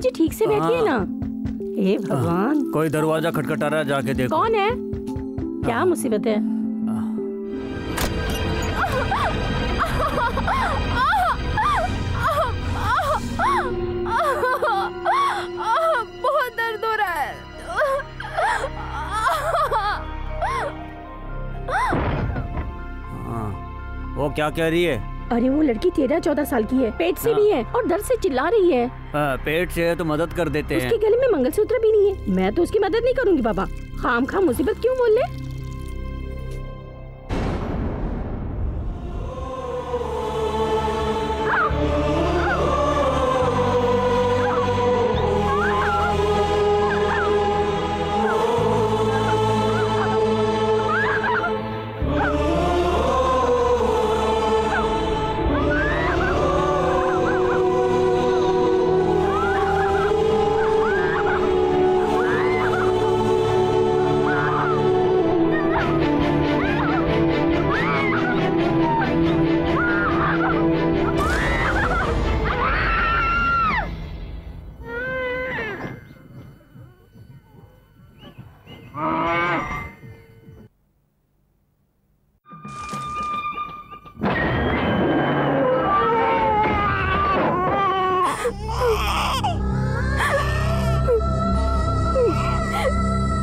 जी ठीक से बैठिए ना। हे भगवान, कोई दरवाजा खटखटा रहा है, जाके देखो। कौन है? क्या मुसीबत है? बहुत दर्द हो रहा है। वो क्या कह रही है? अरे वो लड़की 13-14 साल की है, पेट से भी है और दर्द से चिल्ला रही है। पेट से है तो मदद कर देते हैं। उसके गले में मंगलसूत्र भी नहीं है। मैं तो उसकी मदद नहीं करूंगी बाबा। खामखा मुसीबत क्यों बोल ले?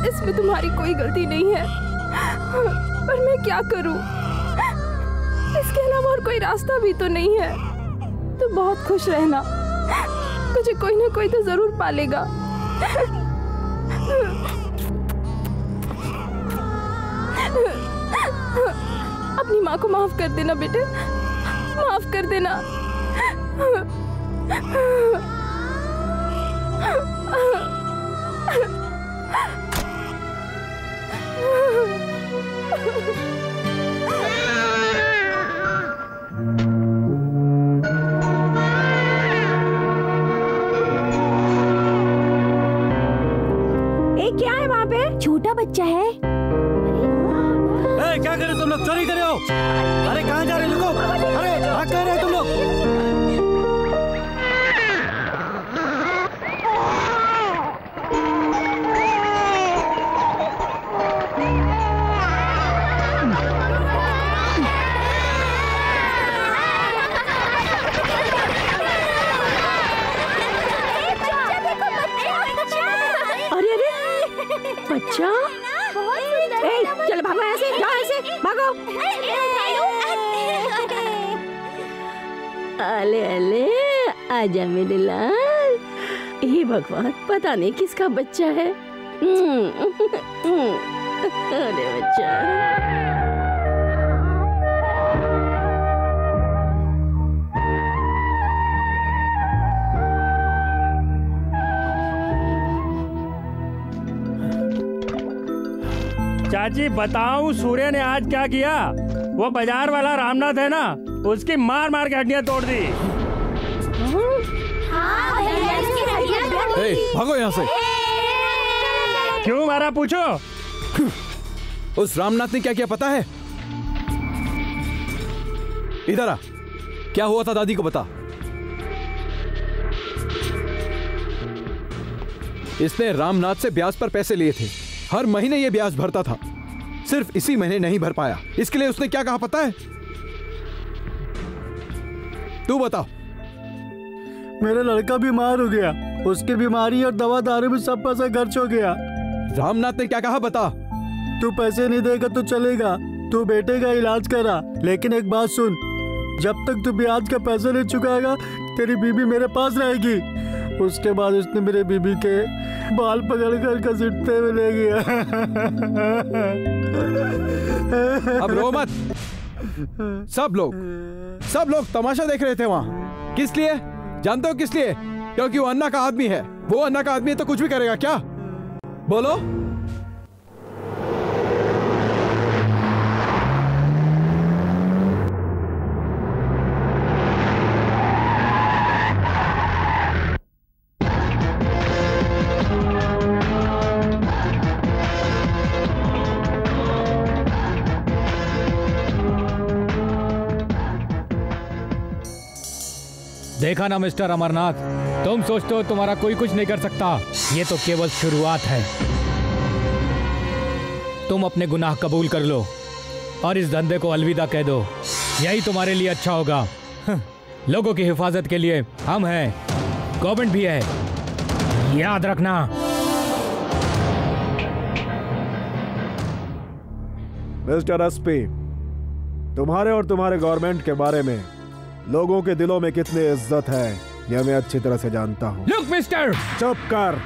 इसमें तुम्हारी कोई गलती नहीं है, पर मैं क्या करूं? इसके अलावा और कोई रास्ता भी तो नहीं है। तो बहुत खुश रहना, तुझे कोई ना कोई तो जरूर पालेगा। अपनी माँ को माफ कर देना बेटे, माफ कर देना। क्या है वहाँ पे? छोटा बच्चा है। क्या करे तुम लोग? चोरी करे हो? अरे कहाँ जा रहे हो लोग? अरे भाग कर रहे हो तुम लोग? बच्चा चलो भागो, ऐसे जाओ, ऐसे भागो। अले अले आजा मेरे लाल। हे भगवान, पता नहीं किसका बच्चा है। अरे बच्चा। चाची बताऊं सूर्य ने आज क्या किया? वो बाजार वाला रामनाथ है ना, उसकी मार मार के हड्डियां तोड़ दी। भागो यहाँ से। क्यों मारा पूछो? उस रामनाथ ने क्या किया पता है? इधर आ, क्या हुआ था दादी को बता। इसने रामनाथ से ब्याज पर पैसे लिए थे, हर महीने ये ब्याज भरता था, सिर्फ इसी महीने नहीं भर पाया। इसके लिए उसने क्या कहा पता है? तू बता। मेरा लड़का बीमार हो गया, उसकी बीमारी और दवा दारू में सब पैसा खर्च हो गया। रामनाथ ने क्या कहा बता। तू पैसे नहीं देगा तो चलेगा, तू बेटे का इलाज करा, लेकिन एक बात सुन, जब तक तू ब्याज का पैसा नहीं चुकाएगा तेरी बीबी मेरे पास रहेगी। उसके बाद उसने मेरे बीबी के बाल पकड़कर घसीटते हुए ले गया। अब रो मत। सब लोग तमाशा देख रहे थे वहां। किस लिए जानते हो? किस लिए? क्योंकि वो अन्ना का आदमी है। वो अन्ना का आदमी है तो कुछ भी करेगा क्या? बोलो। देखा ना मिस्टर अमरनाथ, तुम सोचते हो तुम्हारा कोई कुछ नहीं कर सकता, ये तो केवल शुरुआत है। तुम अपने गुनाह कबूल कर लो और इस धंधे को अलविदा कह दो, यही तुम्हारे लिए अच्छा होगा। लोगों की हिफाजत के लिए हम हैं, गवर्नमेंट भी है, याद रखना। मिस्टर एसपी, तुम्हारे और तुम्हारे गवर्नमेंट के बारे में लोगों के दिलों में कितनी इज्जत है यह मैं अच्छी तरह से जानता हूँ। लुक मिस्टर, चुप कर।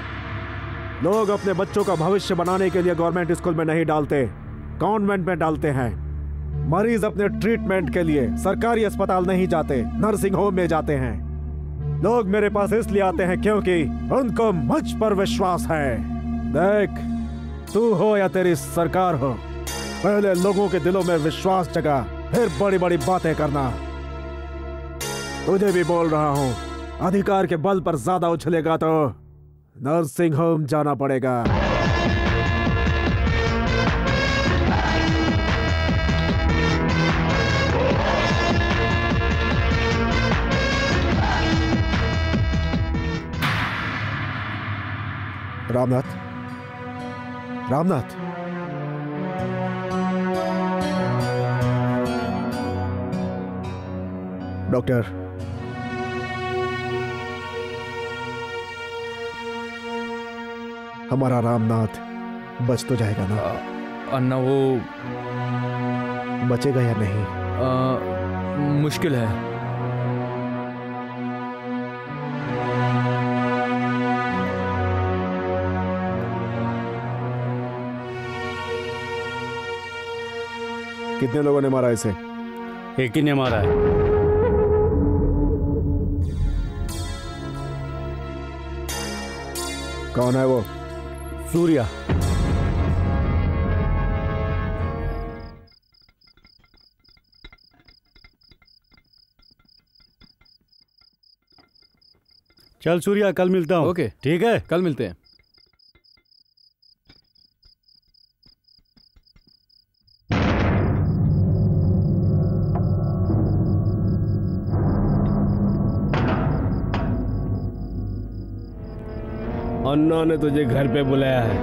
लोग अपने बच्चों का भविष्य बनाने के लिए गवर्नमेंट स्कूल में नहीं डालते, कॉन्वेंट में डालते हैं। मरीज अपने ट्रीटमेंट के लिए सरकारी अस्पताल नहीं जाते, नर्सिंग होम में जाते हैं। लोग मेरे पास इसलिए आते हैं क्योंकि उनको मुझ पर विश्वास है। देख, तू हो या तेरी सरकार हो, पहले लोगों के दिलों में विश्वास जगा, फिर बड़ी बड़ी बातें करना। तुझे भी बोल रहा हूँ, अधिकार के बल पर ज्यादा उछलेगा तो नर्सिंग होम जाना पड़ेगा। रामनाथ, रामनाथ, डॉक्टर, हमारा रामनाथ बच तो जाएगा ना? अन्ना वो बचेगा या नहीं? मुश्किल है। कितने लोगों ने मारा इसे? एक ही ने मारा है। कौन है वो? सूर्या। चल सूर्या, कल मिलता हूँ। ओके, ठीक है, कल मिलते हैं। अन्ना ने तुझे घर पे बुलाया है,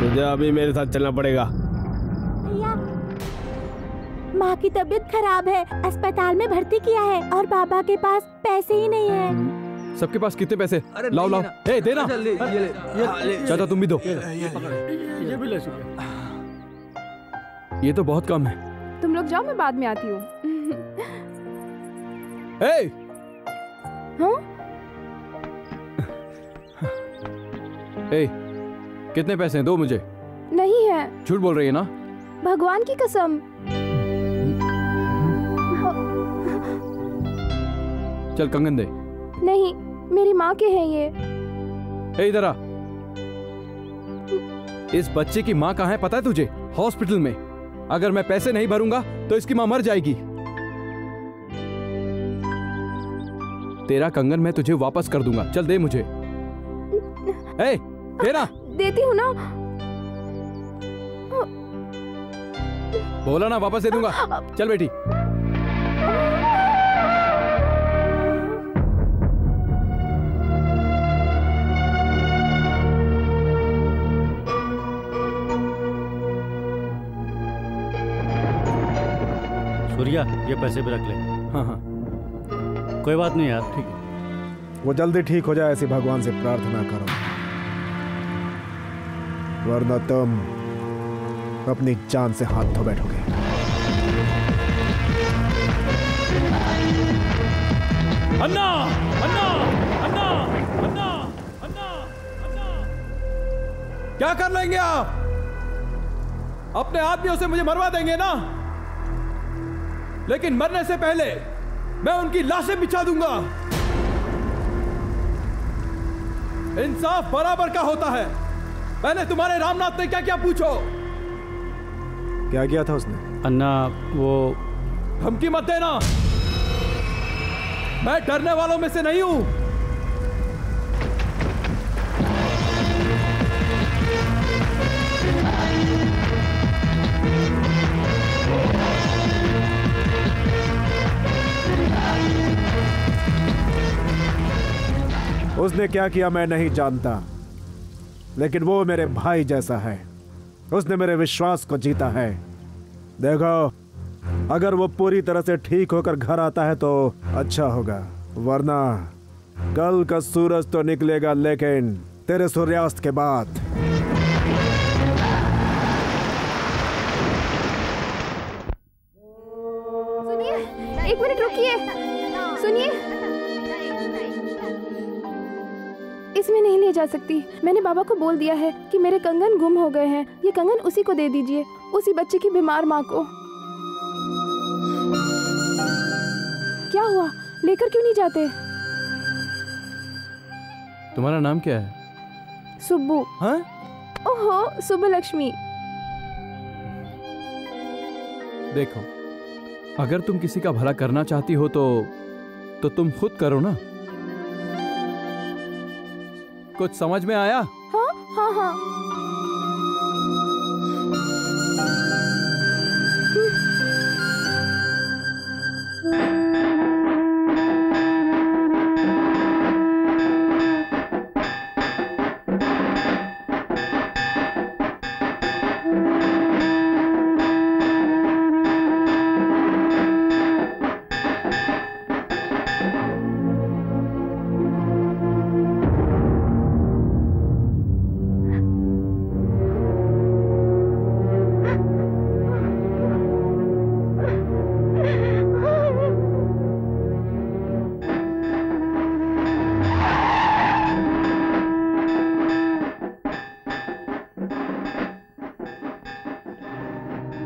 तुझे अभी मेरे साथ चलना पड़ेगा। भैया, माँ की तबीयत खराब है, अस्पताल में भर्ती किया है और बाबा के पास पैसे ही नहीं है। सबके पास कितने पैसे? लाओ लाओ, ए देना। चाचा तुम भी दो। ये भी ले ये तो बहुत कम है। तुम लोग जाओ, मैं बाद में आती हूँ। ए! हाँ? ए, कितने पैसे हैं? दो मुझे। नहीं है। झूठ बोल रही है ना? भगवान की कसम। चल कंगन दे। नहीं, मेरी माँ के हैं ये। ए इधर आ। इस बच्चे की माँ कहाँ है पता है तुझे? हॉस्पिटल में। अगर मैं पैसे नहीं भरूंगा तो इसकी माँ मर जाएगी। तेरा कंगन मैं तुझे वापस कर दूंगा। चल दे मुझे। ए, देना। देती हूँ ना। बोला ना वापस दे दूंगा। चल बेटी। सूर्या, ये पैसे भी रख ले। हाँ हाँ, कोई बात नहीं यार, ठीक है। वो जल्दी ठीक हो जाए ऐसी भगवान से प्रार्थना करो, वरना तुम अपनी जान से हाथ धो बैठोगे। अन्ना, अन्ना, अन्ना, अन्ना, अन्ना, अन्ना। क्या कर लेंगे आप? अपने आदमियों से मुझे मरवा देंगे ना? लेकिन मरने से पहले मैं उनकी लाशें बिछा दूंगा। इंसाफ बराबर का होता है। पहले तुम्हारे रामनाथ ने क्या क्या पूछो। क्या किया था उसने? अन्ना वो धमकी मत देना, मैं डरने वालों में से नहीं हूं। उसने क्या किया मैं नहीं जानता, लेकिन वो मेरे भाई जैसा है। उसने मेरे विश्वास को जीता है। देखो, अगर वो पूरी तरह से ठीक होकर घर आता है तो अच्छा होगा, वरना कल का सूरज तो निकलेगा, लेकिन तेरे सूर्यास्त के बाद। सुनिए, एक मिनट रुकिए। सुनिए, इसमें नहीं ले जा सकती। मैंने बाबा को बोल दिया है कि मेरे कंगन गुम हो गए हैं। ये कंगन उसी को दे दीजिए, उसी बच्चे की बीमार माँ को। क्या हुआ, लेकर क्यों नहीं जाते? तुम्हारा नाम क्या है? सुब्बू। हाँ? ओहो, सुब्बू लक्ष्मी। देखो, अगर तुम किसी का भला करना चाहती हो तो तुम खुद करो ना। कुछ समझ में आया? हाँ हाँ हाँ।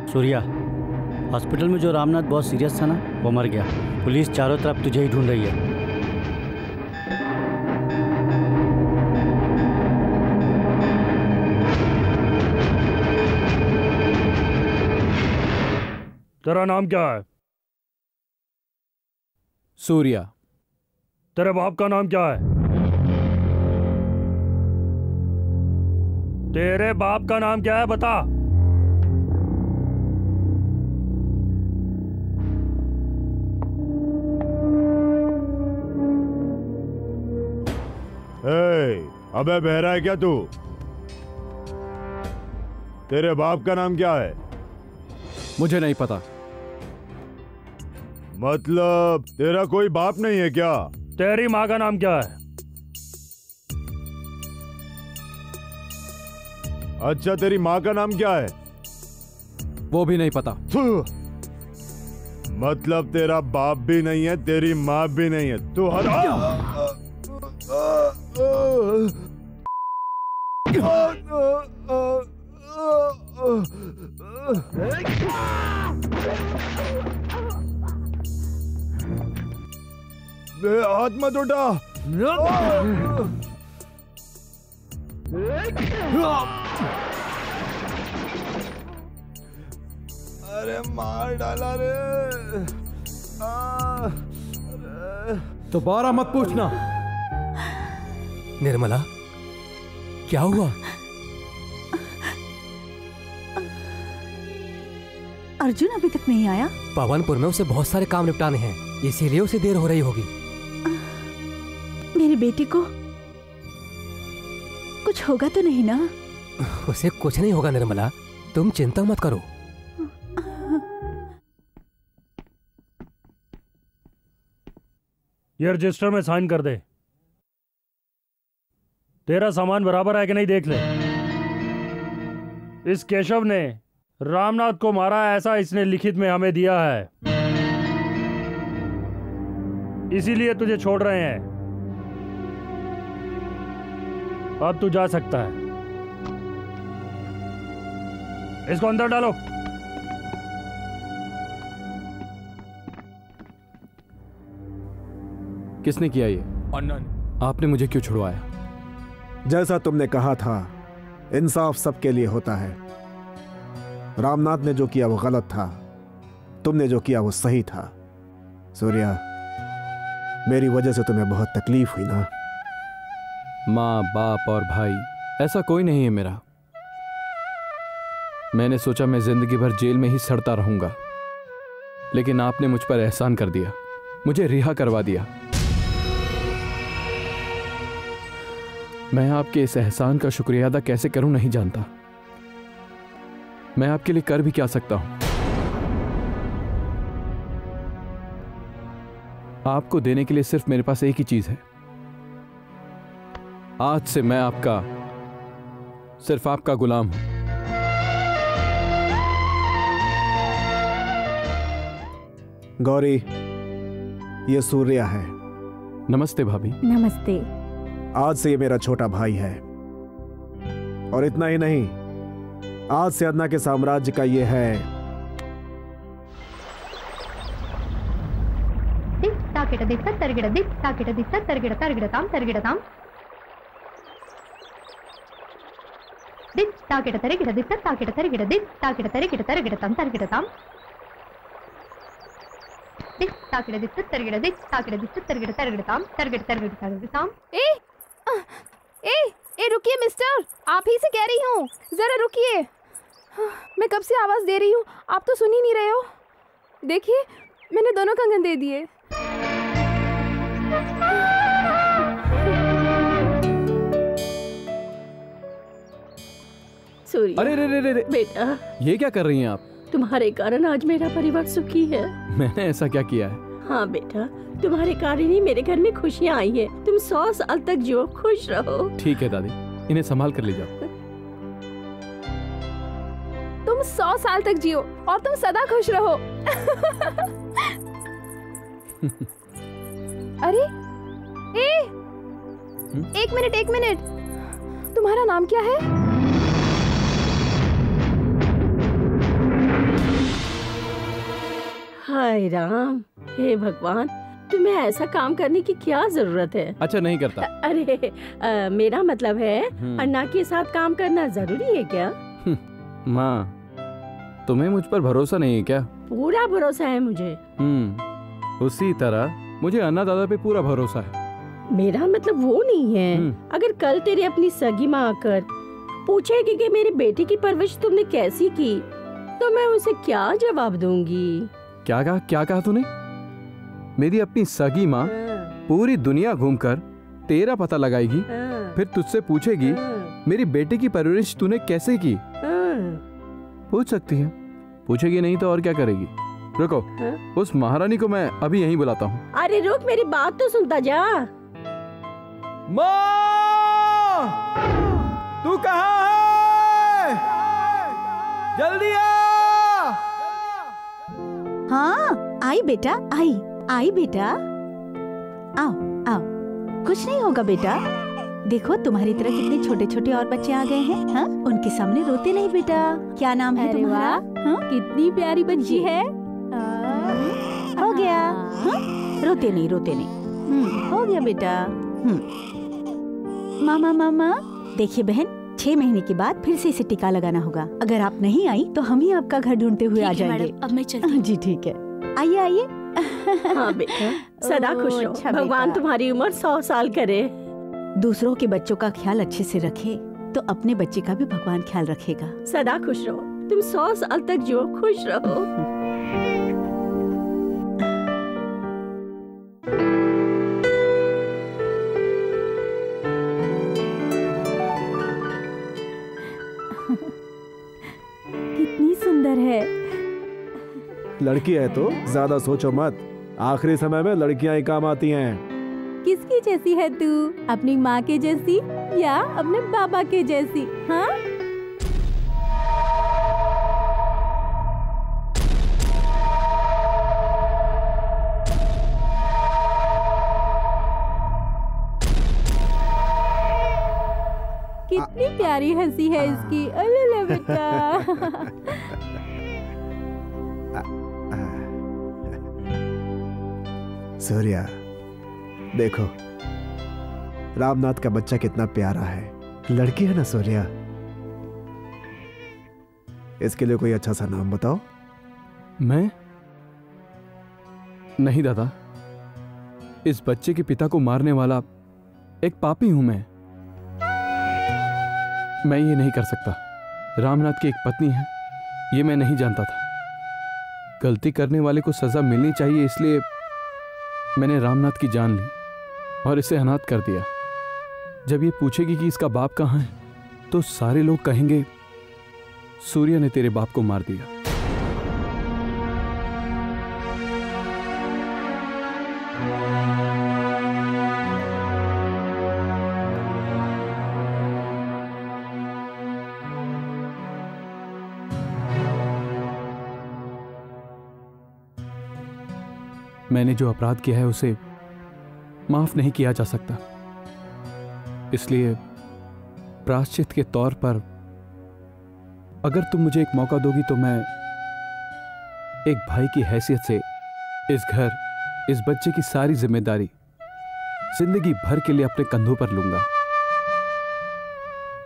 सूर्या, हॉस्पिटल में जो रामनाथ बहुत सीरियस था ना, वो मर गया। पुलिस चारों तरफ तुझे ही ढूंढ रही है। तेरा नाम क्या है? सूर्या। तेरे बाप का नाम क्या है? तेरे बाप का नाम क्या है, बता। अबे बहरा है क्या तू? तेरे बाप का नाम क्या है? मुझे नहीं पता। मतलब तेरा कोई बाप नहीं है क्या? तेरी माँ का नाम क्या है? अच्छा, तेरी माँ का नाम क्या है? वो भी नहीं पता। मतलब तेरा बाप भी नहीं है, तेरी माँ भी नहीं है, तू हाथ मत उठा। अरे मार डाला रे। दोबारा मत पूछना। निर्मला, क्या हुआ? अर्जुन अभी तक नहीं आया? पवनपुर में उसे बहुत सारे काम निपटाने हैं, इसीलिए उसे देर हो रही होगी। मेरी बेटी को कुछ होगा तो नहीं ना? उसे कुछ नहीं होगा निर्मला, तुम चिंता मत करो। ये रजिस्टर में साइन कर दे। तेरा सामान बराबर है कि नहीं देख ले। इस केशव ने रामनाथ को मारा, ऐसा इसने लिखित में हमें दिया है, इसीलिए तुझे छोड़ रहे हैं। अब तू जा सकता है। इसको अंदर डालो। किसने किया ये? आपने मुझे क्यों छुड़वाया? जैसा तुमने कहा था, इंसाफ सबके लिए होता है। रामनाथ ने जो किया वो गलत था, तुमने जो किया वो सही था। सूर्या, मेरी वजह से तुम्हें बहुत तकलीफ हुई ना? माँ, बाप और भाई ऐसा कोई नहीं है मेरा। मैंने सोचा मैं जिंदगी भर जेल में ही सड़ता रहूंगा, लेकिन आपने मुझ पर एहसान कर दिया, मुझे रिहा करवा दिया। मैं आपके इस एहसान का शुक्रिया अदा कैसे करूं नहीं जानता। मैं आपके लिए कर भी क्या सकता हूं। आपको देने के लिए सिर्फ मेरे पास एक ही चीज है। आज से मैं आपका, सिर्फ आपका गुलाम हूं। गौरी, ये सूर्या है। नमस्ते भाभी। नमस्ते। आज से ये मेरा छोटा भाई है, और इतना ही नहीं, आज से अन्ना के साम्राज्य का ये है ताकेट दिक्कत तरगिड़ दिक ताकेट दिक्कत तरगिड़ तरगिड़ताम तरगिड़ताम दिक ताकेट तरगिड़ दिक्कत ताकेट तरगिड़ दिक ताकेट तरगिड़ तरगिड़ताम तरगिड़ताम दिक ताकेट दिक्कत तरगिड़ दिक ताकेट दिक्कत तरगिड़ तरगिड़ताम तरगिड़ तरगिड़ तरगिड़ताम। ए रुकिए मिस्टर, आप ही से कह रही हूँ, जरा रुकिए। मैं कब से आवाज दे रही हूँ, आप तो सुन ही नहीं रहे हो। देखिए, मैंने दोनों कंगन दे दिए। सूर्या, अरे रे रे रे रे। बेटा, ये क्या कर रही हैं आप? तुम्हारे कारण आज मेरा परिवार सुखी है। मैंने ऐसा क्या किया है? हाँ बेटा, तुम्हारे कारण ही मेरे घर में खुशियाँ आई हैं। तुम 100 साल तक जियो, खुश रहो। ठीक है दादी, इन्हें संभाल कर ले जाओ। तुम 100 साल तक जियो और तुम सदा खुश रहो। अरे एक मिनट, तुम्हारा नाम क्या है? हाय राम, हे भगवान, तुम्हें ऐसा काम करने की क्या जरूरत है? अच्छा, नहीं करता। अरे मेरा मतलब है, अन्ना के साथ काम करना जरूरी है क्या? माँ, तुम्हें मुझ पर भरोसा नहीं है क्या? पूरा भरोसा है मुझे। उसी तरह मुझे अन्ना दादा पे पूरा भरोसा है। मेरा मतलब वो नहीं है, अगर कल तेरी अपनी सगी माँ आकर पूछेगी कि मेरी बेटी की परवरिश तुमने कैसी की, तो मैं उसे क्या जवाब दूंगी? क्या कहा तूने? मेरी अपनी सगी माँ पूरी दुनिया घूमकर तेरा पता लगाएगी, फिर तुझसे पूछेगी मेरी बेटी की परवरिश तूने कैसे की? पूछ सकती है, पूछेगी नहीं तो और क्या करेगी? रुको, उस महारानी को मैं अभी यहीं बुलाता हूँ। अरे रुक, मेरी बात तो सुनता जा। माँ, तू कहाँ है? जल्दी आ। हाँ, आई बेटा, आई बेटा, आओ आओ। कुछ नहीं होगा बेटा। देखो, तुम्हारी तरह कितने छोटे छोटे और बच्चे आ गए हैं। हाँ, उनके सामने रोते नहीं बेटा। क्या नाम है तुम्हारा? हाँ? कितनी प्यारी बच्ची है। हो गया। हाँ? रोते नहीं। हो गया बेटा। मामा, देखिए बहन, 6 महीने के बाद फिर से इसे टीका लगाना होगा। अगर आप नहीं आई तो हम ही आपका घर ढूंढते हुए आ जाएंगे। अब मैं चलती हूँ। जी ठीक है, आइए। हाँ बेटा, सदा खुश रहो। अच्छा भगवान बेटा। तुम्हारी उम्र 100 साल करे। दूसरों के बच्चों का ख्याल अच्छे से रखे तो अपने बच्चे का भी भगवान ख्याल रखेगा। सदा खुश रहो। तुम 100 साल तक जियो, खुश रहो। कितनी सुंदर है। लड़की है तो ज्यादा सोचो मत, आखिरी समय में लड़कियां ही काम आती हैं। किसकी जैसी है तू? अपनी माँ के जैसी या अपने बाबा के जैसी? हाँ? कितनी प्यारी हंसी है इसकी। अरे बेटा। सूर्या, देखो रामनाथ का बच्चा कितना प्यारा है। लड़की है ना सूर्या? इसके लिए कोई अच्छा सा नाम बताओ। मैं? नहीं दादा, इस बच्चे के पिता को मारने वाला एक पापी हूं मैं ये नहीं कर सकता। रामनाथ की एक पत्नी है, ये मैं नहीं जानता था। गलती करने वाले को सजा मिलनी चाहिए, इसलिए मैंने रामनाथ की जान ली और इसे अनाथ कर दिया। जब ये पूछेगी कि इसका बाप कहाँ है तो सारे लोग कहेंगे सूर्य ने तेरे बाप को मार दिया। मैंने जो अपराध किया है उसे माफ नहीं किया जा सकता, इसलिए प्रायश्चित के तौर पर अगर तुम मुझे एक मौका दोगी तो मैं एक भाई की हैसियत से इस घर, इस बच्चे की सारी जिम्मेदारी जिंदगी भर के लिए अपने कंधों पर लूंगा।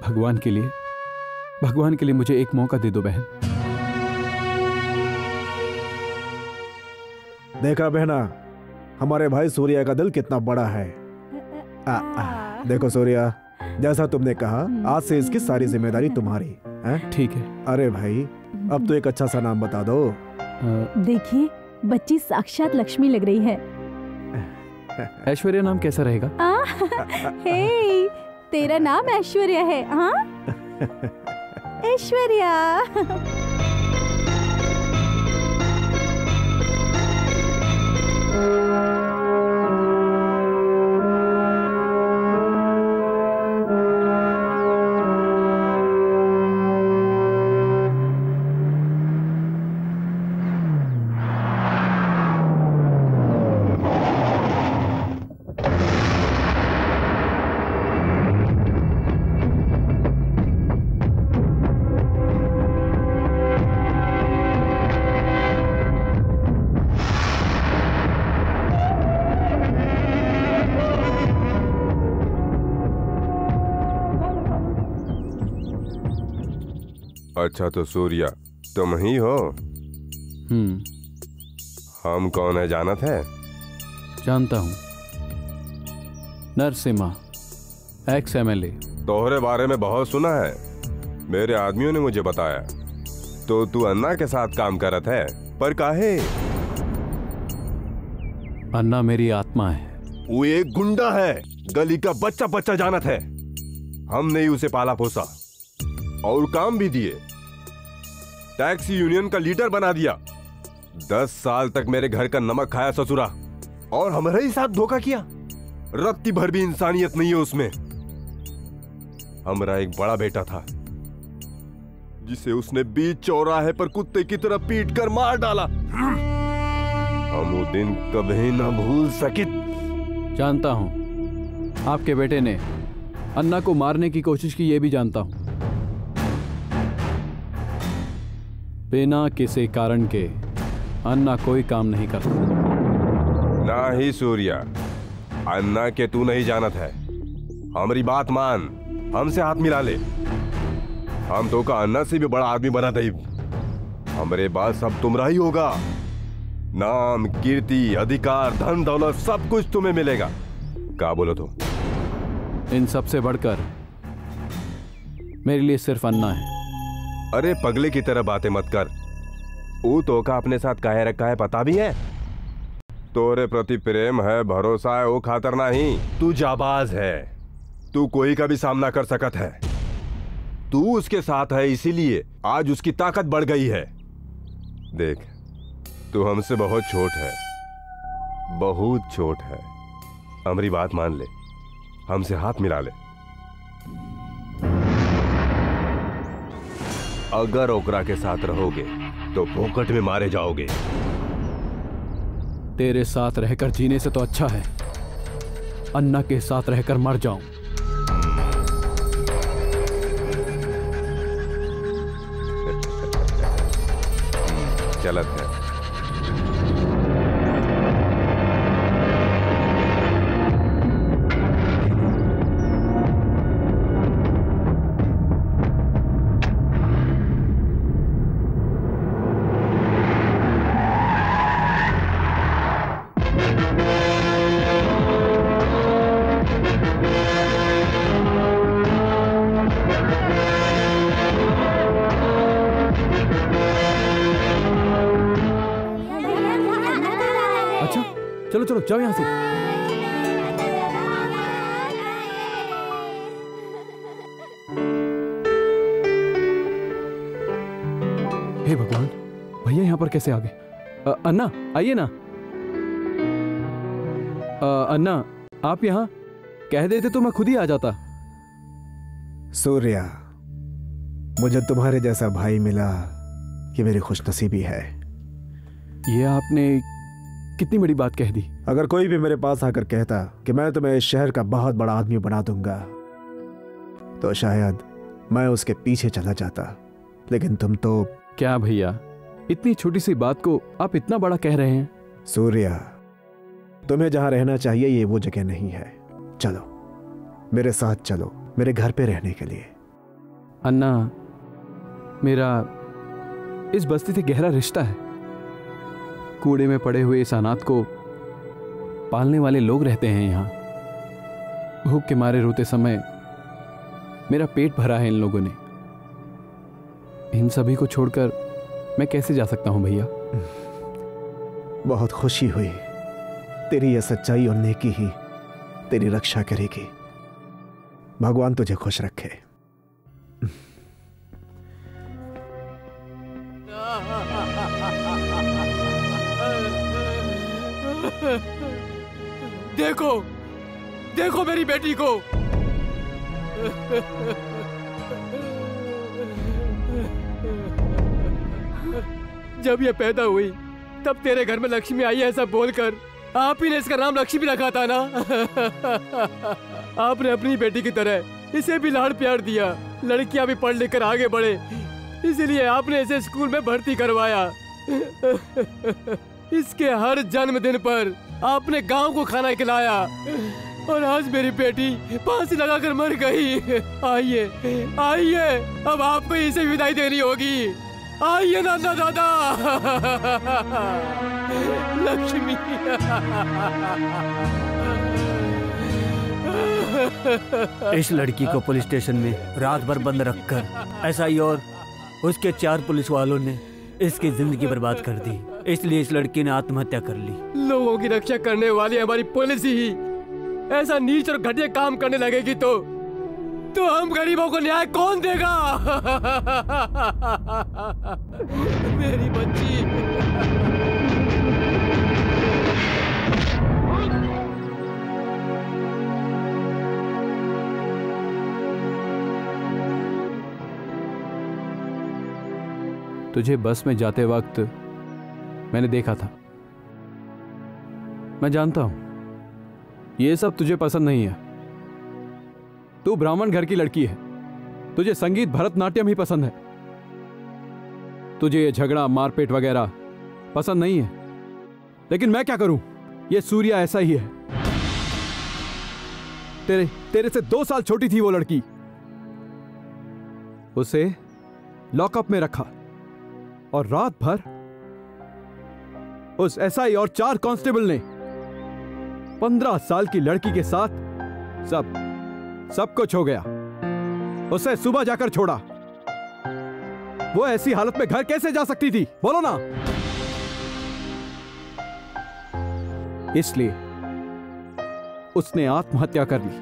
भगवान के लिए मुझे एक मौका दे दो बहन। देखा बहना, हमारे भाई सूर्या का दिल कितना बड़ा है। देखो सूर्या, जैसा तुमने कहा, आज से इसकी सारी जिम्मेदारी तुम्हारी है। ठीक है। अरे भाई, अब तो एक अच्छा सा नाम बता दो। देखिए, बच्ची साक्षात लक्ष्मी लग रही है। ऐश्वर्या नाम कैसा रहेगा? हे, तेरा नाम ऐश्वर्या है? हाँ, ऐश्वर्या। अच्छा, तो सूर्या तुम ही हो? हम कौन है जानत है? जानता हूं, नरसिम्हा, एक्स MLA। तोहरे बारे में बहुत सुना है, मेरे आदमियों ने मुझे बताया। तो तू अन्ना के साथ काम करत है, पर काहे? अन्ना मेरी आत्मा है। वो एक गुंडा है, गली का बच्चा बच्चा जानत है। हमने ही उसे पाला पोसा और काम भी दिए, टैक्सी यूनियन का लीडर बना दिया। 10 साल तक मेरे घर का नमक खाया ससुरा, और हमारे ही साथ धोखा किया। रत्ती भर भी इंसानियत नहीं है उसमें। हमारा एक बड़ा बेटा था जिसे उसने बीच चौराहे पर कुत्ते की तरह पीट कर मार डाला। हम वो दिन कभी ना भूल सके। जानता हूं, आपके बेटे ने अन्ना को मारने की कोशिश की, यह भी जानता हूं। बिना किसी कारण के अन्ना कोई काम नहीं करता। ना ही सूर्या, अन्ना के तू नहीं जानत है। हमारी बात मान, हमसे हाथ मिला ले। हम तो का अन्ना से भी बड़ा आदमी बना दे। हमारे बाद सब तुमरा ही होगा। नाम, कीर्ति, अधिकार, धन दौलत सब कुछ तुम्हें मिलेगा। क्या बोलो तो? इन सब से बढ़कर मेरे लिए सिर्फ अन्ना है। अरे पगले की तरह बातें मत कर। वो तो का अपने साथ काहे रखा है पता भी है? तोरे प्रति प्रेम है, भरोसा है, वो खातर नहीं। तू जाबाज है, तू कोई का भी सामना कर सकत है। तू उसके साथ है, इसीलिए आज उसकी ताकत बढ़ गई है। देख, तू हमसे बहुत छोट है, बहुत छोट है। हमारी बात मान ले, हमसे हाथ मिला ले। अगर ओकरा के साथ रहोगे तो पोकट में मारे जाओगे। तेरे साथ रहकर जीने से तो अच्छा है अन्ना के साथ रहकर मर जाऊं। चलत है। चलो चलो जाओ यहां से। पर कैसे आ गए? अन्ना आइए ना। अन्ना आप यहाँ कह देते तो मैं खुद ही आ जाता। सूर्या, मुझे तुम्हारे जैसा भाई मिला, ये मेरी खुशनसीबी है। ये आपने कितनी बड़ी बात कह दी। अगर कोई भी मेरे पास आकर कहता कि मैं तुम्हें इस शहर का बहुत बड़ा आदमी बना दूंगा तो शायद मैं उसके पीछे चला जाता, लेकिन तुम तो। क्या भैया, इतनी छोटी सी बात को आप इतना बड़ा कह रहे हैं? सूर्या, तुम्हें जहां रहना चाहिए ये वो जगह नहीं है। चलो मेरे साथ चलो, मेरे घर पे रहने के लिए। अन्ना, मेरा इस बस्ती से गहरा रिश्ता है। कूड़े में पड़े हुए इस अनाथ को पालने वाले लोग रहते हैं यहाँ। भूख के मारे रोते समय मेरा पेट भरा है इन लोगों ने। इन सभी को छोड़कर मैं कैसे जा सकता हूं भैया? बहुत खुशी हुई। तेरी यह सच्चाई और नेकी ही तेरी रक्षा करेगी। भगवान तुझे खुश रखे। देखो देखो मेरी बेटी को। जब ये पैदा हुई तब तेरे घर में लक्ष्मी आई ऐसा बोलकर आप ही ने इसका नाम लक्ष्मी रखा था ना। आपने अपनी बेटी की तरह इसे भी लाड़ प्यार दिया। लड़कियां भी पढ़ लिख कर आगे बढ़े, इसीलिए आपने इसे स्कूल में भर्ती करवाया। इसके हर जन्मदिन पर आपने गांव को खाना खिलाया और आज मेरी बेटी फांसी लगाकर मर गई। आइए आइए, अब आपको इसे विदाई देनी होगी। आइए नाना दादा। लक्ष्मी। इस लड़की को पुलिस स्टेशन में रात भर बंद रखकर एसआई और उसके 4 पुलिस वालों ने इसकी जिंदगी बर्बाद कर दी। इसलिए इस लड़की ने आत्महत्या कर ली। लोगों की रक्षा करने वाली हमारी पुलिस ही ऐसा नीच और घटिया काम करने लगेगी तो हम गरीबों को न्याय कौन देगा? मेरी बच्ची। तुझे बस में जाते वक्त मैंने देखा था। मैं जानता हूं ये सब तुझे पसंद नहीं है। तू ब्राह्मण घर की लड़की है, तुझे संगीत भरतनाट्यम ही पसंद है। तुझे ये झगड़ा मारपीट वगैरह पसंद नहीं है। लेकिन मैं क्या करूं, ये सूर्या ऐसा ही है। तेरे से 2 साल छोटी थी वो लड़की। उसे लॉकअप में रखा और रात भर उस एसआई और 4 कांस्टेबल ने 15 साल की लड़की के साथ सब कुछ हो गया। उसे सुबह जाकर छोड़ा। वो ऐसी हालत में घर कैसे जा सकती थी, बोलो ना? इसलिए उसने आत्महत्या कर ली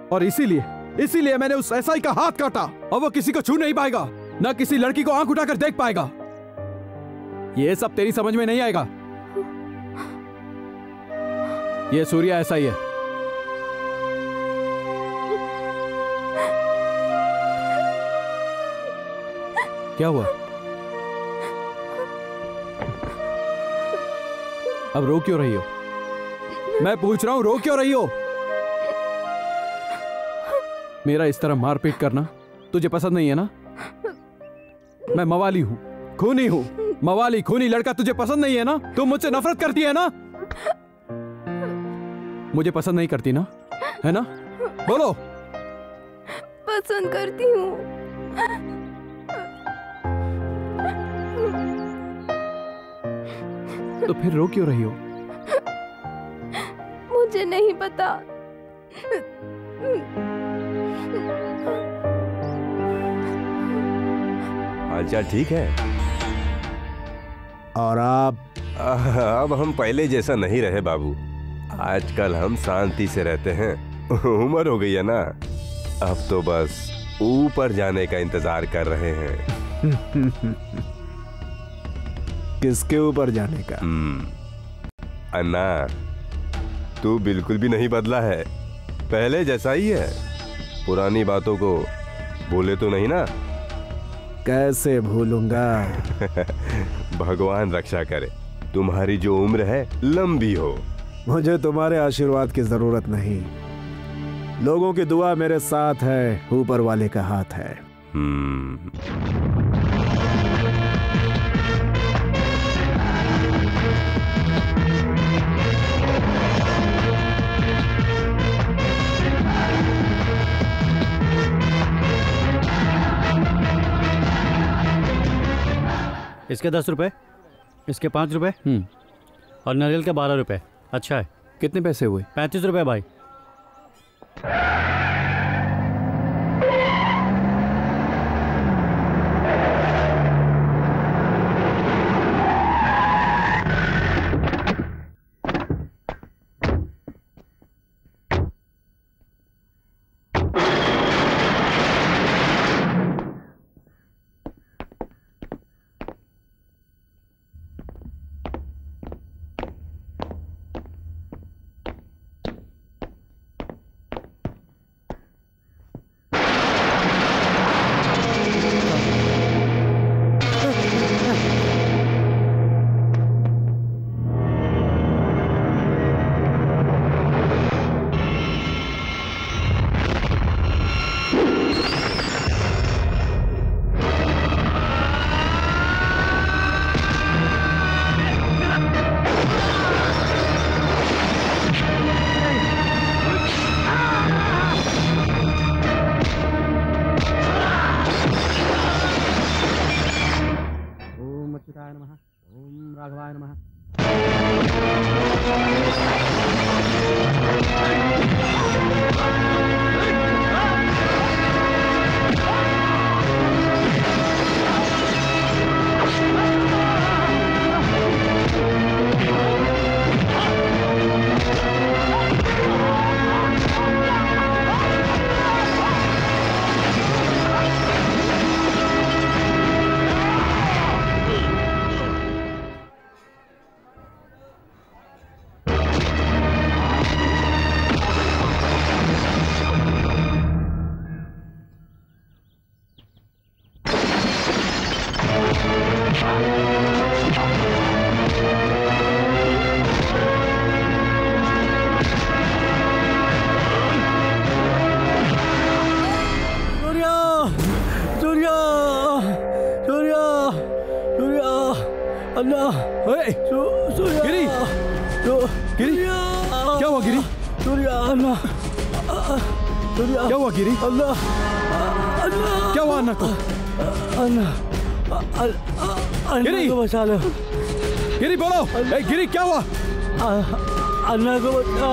और इसीलिए मैंने उस एसआई का हाथ काटा और वो किसी को छू नहीं पाएगा, ना किसी लड़की को आंख उठाकर देख पाएगा। ये सब तेरी समझ में नहीं आएगा। ये सूर्या ऐसा ही है। क्या हुआ? अब रो क्यों रही हो? मैं पूछ रहा हूं, रो क्यों रही हो? मेरा इस तरह मारपीट करना तुझे पसंद नहीं है ना? मैं मवाली हूं, खूनी हूं। मवाली खूनी लड़का तुझे पसंद नहीं है ना? तुम मुझसे नफरत करती है ना? मुझे पसंद नहीं करती ना, है ना? बोलो। पसंद करती हूँ। तो फिर रो क्यों रही हो? मुझे नहीं पता। हालचाल ठीक है? और अब हम पहले जैसा नहीं रहे बाबू। आजकल हम शांति से रहते हैं। उम्र हो गई है ना, अब तो बस ऊपर जाने का इंतजार कर रहे हैं। किसके ऊपर जाने का? अन्ना, तू बिल्कुल भी नहीं बदला है, पहले जैसा ही है। पुरानी बातों को भूले तो नहीं ना? कैसे भूलूंगा? भगवान रक्षा करे, तुम्हारी जो उम्र है लंबी हो। मुझे तुम्हारे आशीर्वाद की जरूरत नहीं, लोगों की दुआ मेरे साथ है, ऊपर वाले का हाथ है। इसके 10 रुपए, इसके 5 रुपए और नारियल के 12 रुपए। अच्छा है। कितने पैसे हुए? 35 रुपए भाई। गिरी बोलो, गिरी क्या हुआ? अन्ना को बचा।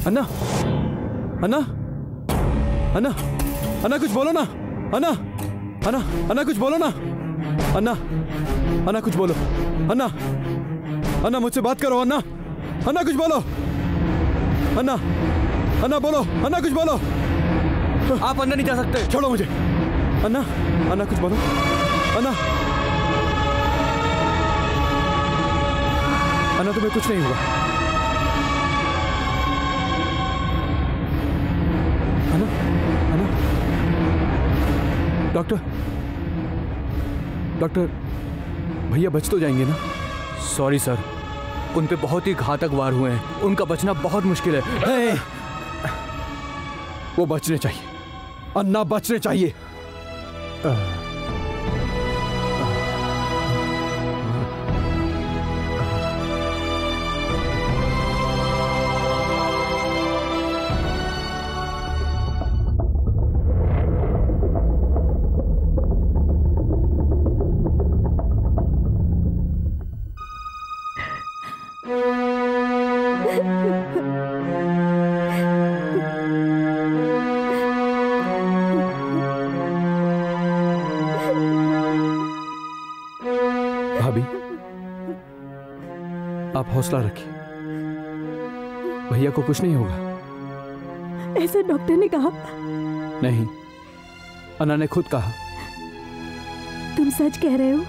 अन्ना, अन्ना, अन्ना, अन्ना कुछ बोलो ना, अन्ना, अन्ना, अन्ना कुछ बोलो ना, अन्ना, अन्ना कुछ बोलो, अन्ना, अन्ना मुझसे बात करो, अन्ना, अन्ना कुछ बोलो, अन्ना, अन्ना बोलो, अन्ना कुछ बोलो। आप अंदर नहीं जा सकते, छोड़ो मुझे। अन्ना, अन्ना कुछ बोलो, अन्ना, अन्ना तुम्हें कुछ नहीं हुआ। डॉक्टर भैया बच तो जाएंगे ना? सॉरी सर, उन पे बहुत ही घातक वार हुए हैं, उनका बचना बहुत मुश्किल है। वो बचने चाहिए, अन्ना बचने चाहिए। भाभी, आप हौसला रखिए, भैया को कुछ नहीं होगा। ऐसा डॉक्टर ने कहा? नहीं, अन्ना ने खुद कहा। तुम सच कह रहे हो?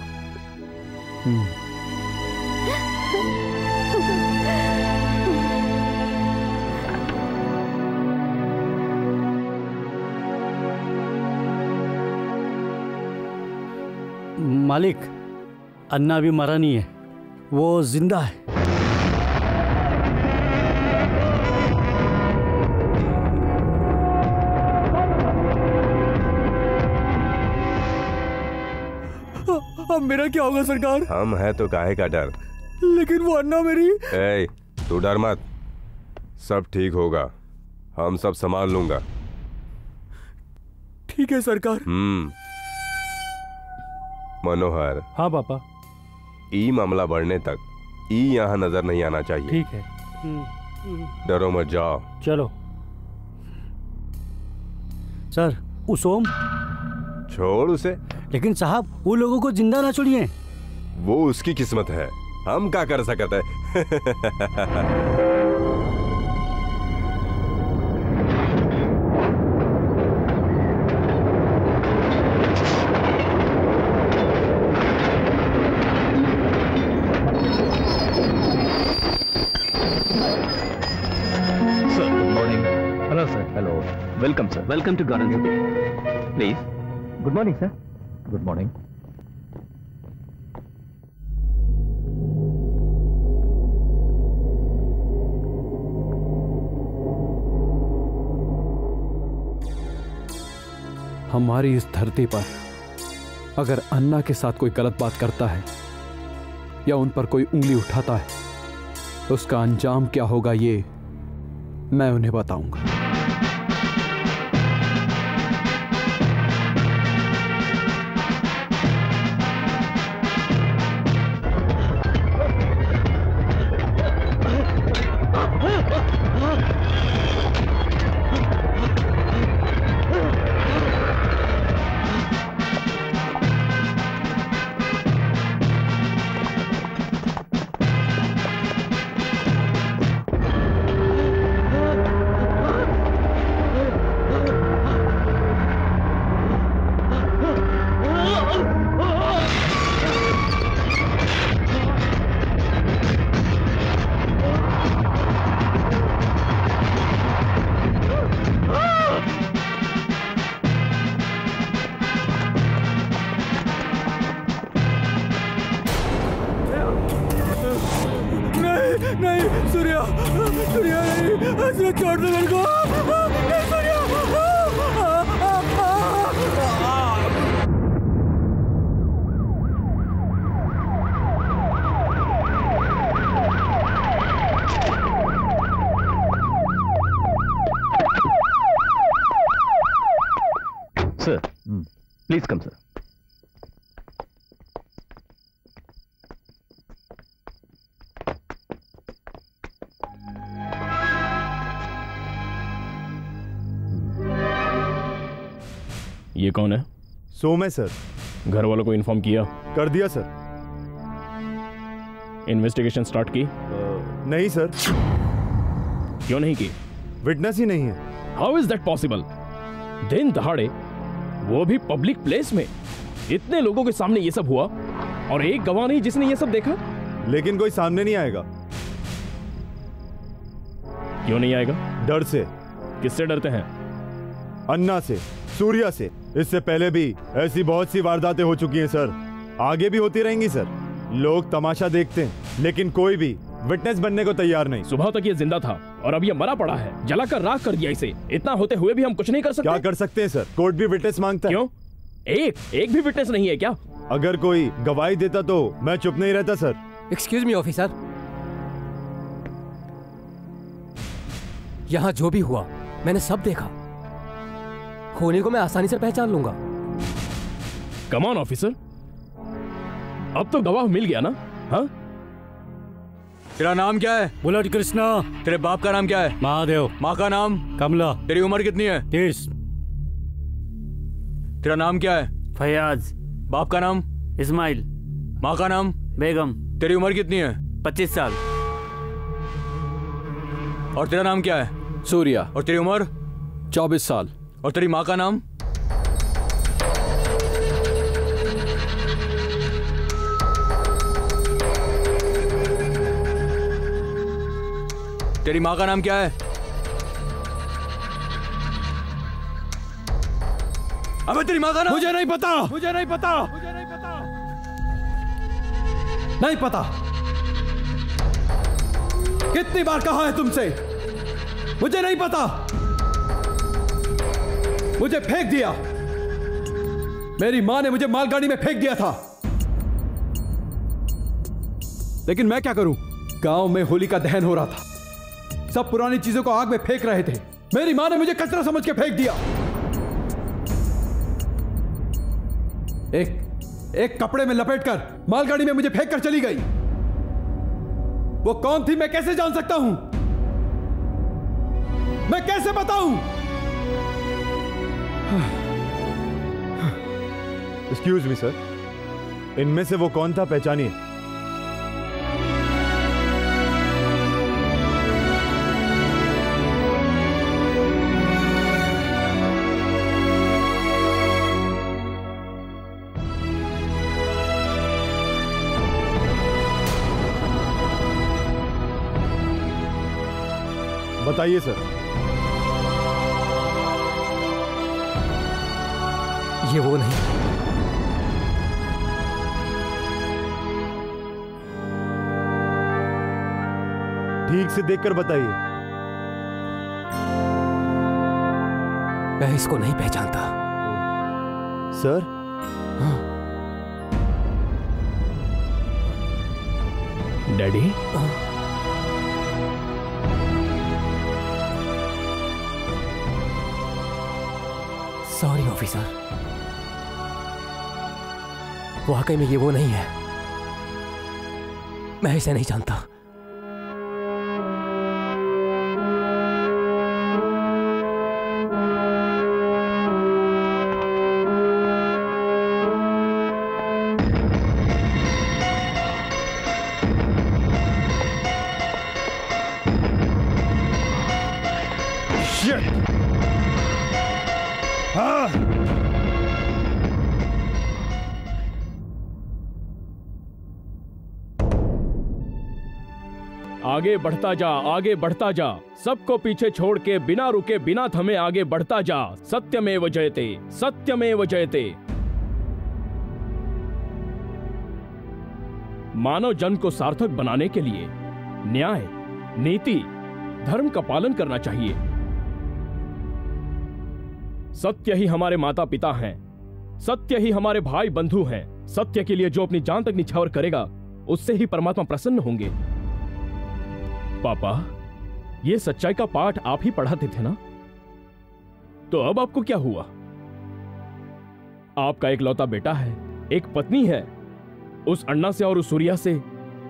मालिक, अन्ना अभी मरा नहीं है, वो जिंदा है। अब मेरा क्या होगा सरकार? हम हैं तो काहे का डर? लेकिन वो अन्ना मेरी। ए, तू डर मत, सब ठीक होगा, हम सब संभाल लूंगा। ठीक है सरकार। मनोहर। हाँ पापा। ई मामला बढ़ने तक ई यहाँ नजर नहीं आना चाहिए। ठीक है। डरो मत, जाओ। चलो। सर, उसोम छोड़ उसे। लेकिन साहब, वो लोगों को जिंदा ना छोड़िए। वो उसकी किस्मत है, हम क्या कर सकते हैं। Welcome, sir. Welcome to Garden City. Please. Good morning, sir. Good morning. हमारी इस धरती पर अगर अन्ना के साथ कोई गलत बात करता है या उन पर कोई उंगली उठाता है, उसका अंजाम क्या होगा ये मैं उन्हें बताऊंगा। छोड़ दो मेरे को। Sir, please come, sir. ये कौन है? सोम है सर। घर वालों को इन्फॉर्म किया? कर दिया सर। इन्वेस्टिगेशन स्टार्ट की? नहीं सर। क्यों नहीं की? विटनेस ही नहीं है। How is that possible? दिन दहाड़े, वो भी पब्लिक प्लेस में, इतने लोगों के सामने ये सब हुआ और एक गवाह नहीं जिसने ये सब देखा? लेकिन कोई सामने नहीं आएगा। क्यों नहीं आएगा? डर से। किससे डरते हैं? अन्ना से, सूर्या से। इससे पहले भी ऐसी बहुत सी वारदातें हो चुकी हैं सर, आगे भी होती रहेंगी सर। लोग तमाशा देखते हैं लेकिन कोई भी विटनेस बनने को तैयार नहीं। सुबह तक ये जिंदा था और अब ये मरा पड़ा है, जलाकर राख कर दिया इसे। इतना होते हुए भी हम कुछ नहीं कर सकते। क्या कर सकते हैं सर? कोर्ट भी विटनेस मांगता है। क्यों? एक भी विटनेस नहीं है क्या? अगर कोई गवाही देता तो मैं चुप नहीं रहता सर। एक्सक्यूज मी ऑफिसर, यहाँ जो भी हुआ मैंने सब देखा। होने को मैं आसानी से पहचान लूंगा। कम ऑन ऑफिसर, अब तो गवाह मिल गया ना? हाँ? तेरा नाम क्या है? बुलेट कृष्णा। तेरे बाप का नाम क्या है? महादेव। माँ का नाम? कमला। तेरी उम्र कितनी है? 30। तेरा नाम क्या है? फयाज। बाप का नाम? इस्माइल। माँ का नाम? बेगम। तेरी उम्र कितनी है? 25 साल। और तेरा नाम क्या है? सूर्या। और तेरी उम्र? 24 साल। और तेरी माँ का नाम? तेरी माँ का नाम क्या है? अबे तेरी माँ का नाम? मुझे नहीं पता। मुझे नहीं पता। नहीं पता। कितनी बार कहा है तुमसे? मुझे नहीं पता। मुझे फेंक दिया। मेरी मां ने मुझे मालगाड़ी में फेंक दिया था। लेकिन मैं क्या करूं? गांव में होली का दहन हो रहा था। सब पुरानी चीजों को आग में फेंक रहे थे। मेरी मां ने मुझे कचरा समझ के फेंक दिया। एक कपड़े में लपेटकर मालगाड़ी में मुझे फेंक कर चली गई। वो कौन थी मैं कैसे जान सकता हूं? मैं कैसे बताऊं? एक्सक्यूज मी सर, इनमें से वो कौन था, पहचानिए। बताइए सर। ये वो नहीं। ठीक से देखकर बताइए। मैं इसको नहीं पहचानता। सर? हाँ। डैडी? सॉरी ऑफिसर, वाकई में ये वो नहीं है। मैं इसे नहीं जानता। आगे बढ़ता जा, आगे बढ़ता जा, सबको पीछे छोड़ के बिना रुके बिना थमे आगे बढ़ता जा। सत्यमेव जयते, सत्यमेव जयते। मानव जन्म को सार्थक बनाने के लिए न्याय, नीति, धर्म का पालन करना चाहिए। सत्य ही हमारे माता पिता हैं, सत्य ही हमारे भाई बंधु हैं। सत्य के लिए जो अपनी जान तक निछावर करेगा उससे ही परमात्मा प्रसन्न होंगे। पापा, ये सच्चाई का पाठ आप ही पढ़ाते थे ना? तो अब आपको क्या हुआ? आपका एक लौता बेटा है, एक पत्नी है। उस अन्ना से और उस सूर्या से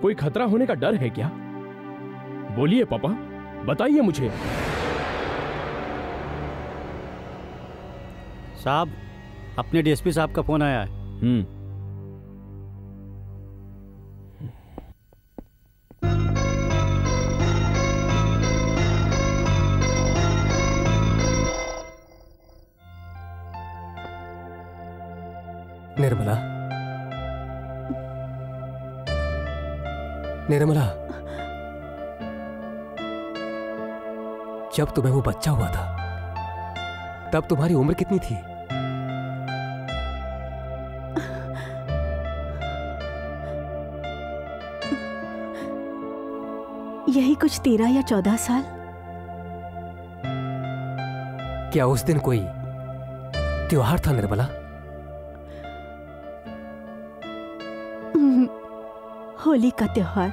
कोई खतरा होने का डर है क्या? बोलिए पापा, बताइए मुझे। साहब, अपने डीएसपी साहब का फोन आया है। निर्मला, निर्मला, जब तुम्हें वो बच्चा हुआ था तब तुम्हारी उम्र कितनी थी? यही कुछ 13 या 14 साल। क्या उस दिन कोई त्योहार था निर्मला? होली का त्योहार।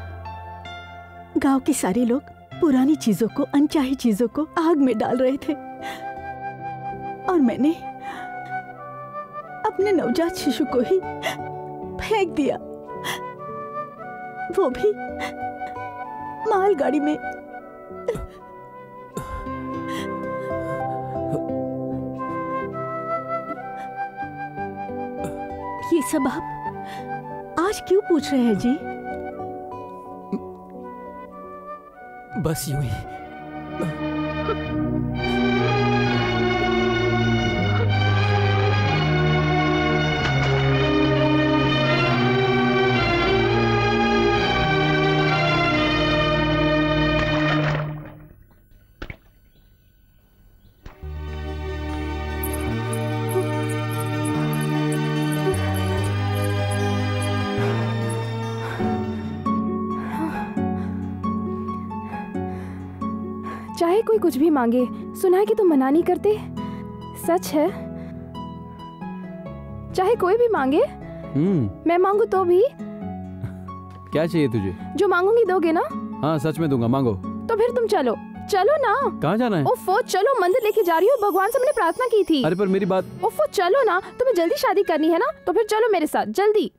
गांव के सारे लोग पुरानी चीजों को, अनचाही चीजों को आग में डाल रहे थे और मैंने अपने नवजात शिशु को ही फेंक दिया, वो भी मालगाड़ी में। ये सब आप आज क्यों पूछ रहे हैं जी? बस यूं ही। चाहे कोई कुछ भी मांगे, सुना है कि तुम मना नहीं करते। सच है? चाहे कोई भी मांगे, मैं मांगू तो भी? क्या चाहिए तुझे? जो मांगूंगी दोगे ना? हाँ सच में दूंगा, मांगो। तो फिर तुम चलो, चलो ना। कहाँ जाना है? ओफो, चलो, मंदिर लेके जा रही हो, भगवान से मैंने प्रार्थना की थी। अरे पर मेरी बात। ओफो, चलो ना, तुम्हें जल्दी शादी करनी है ना, तो फिर चलो मेरे साथ जल्दी।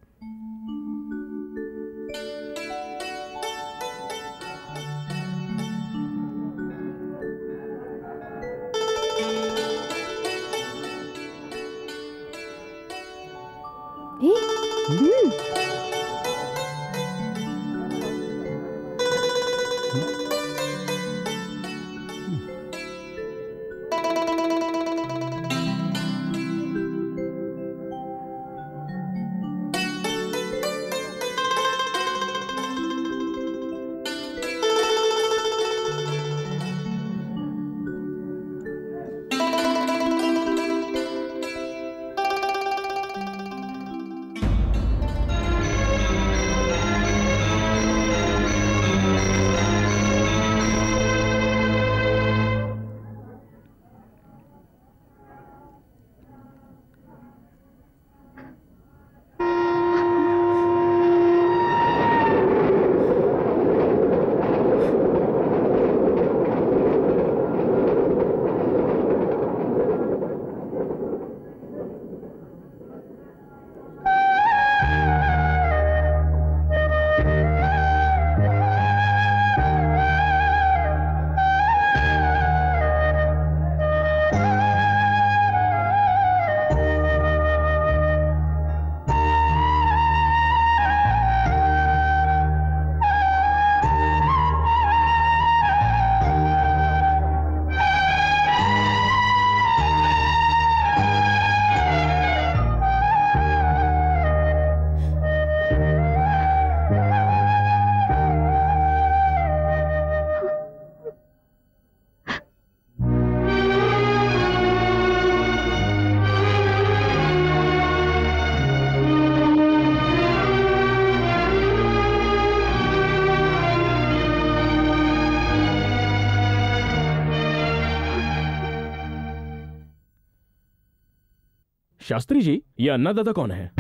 शास्त्री जी, ये अन्नदाता कौन है?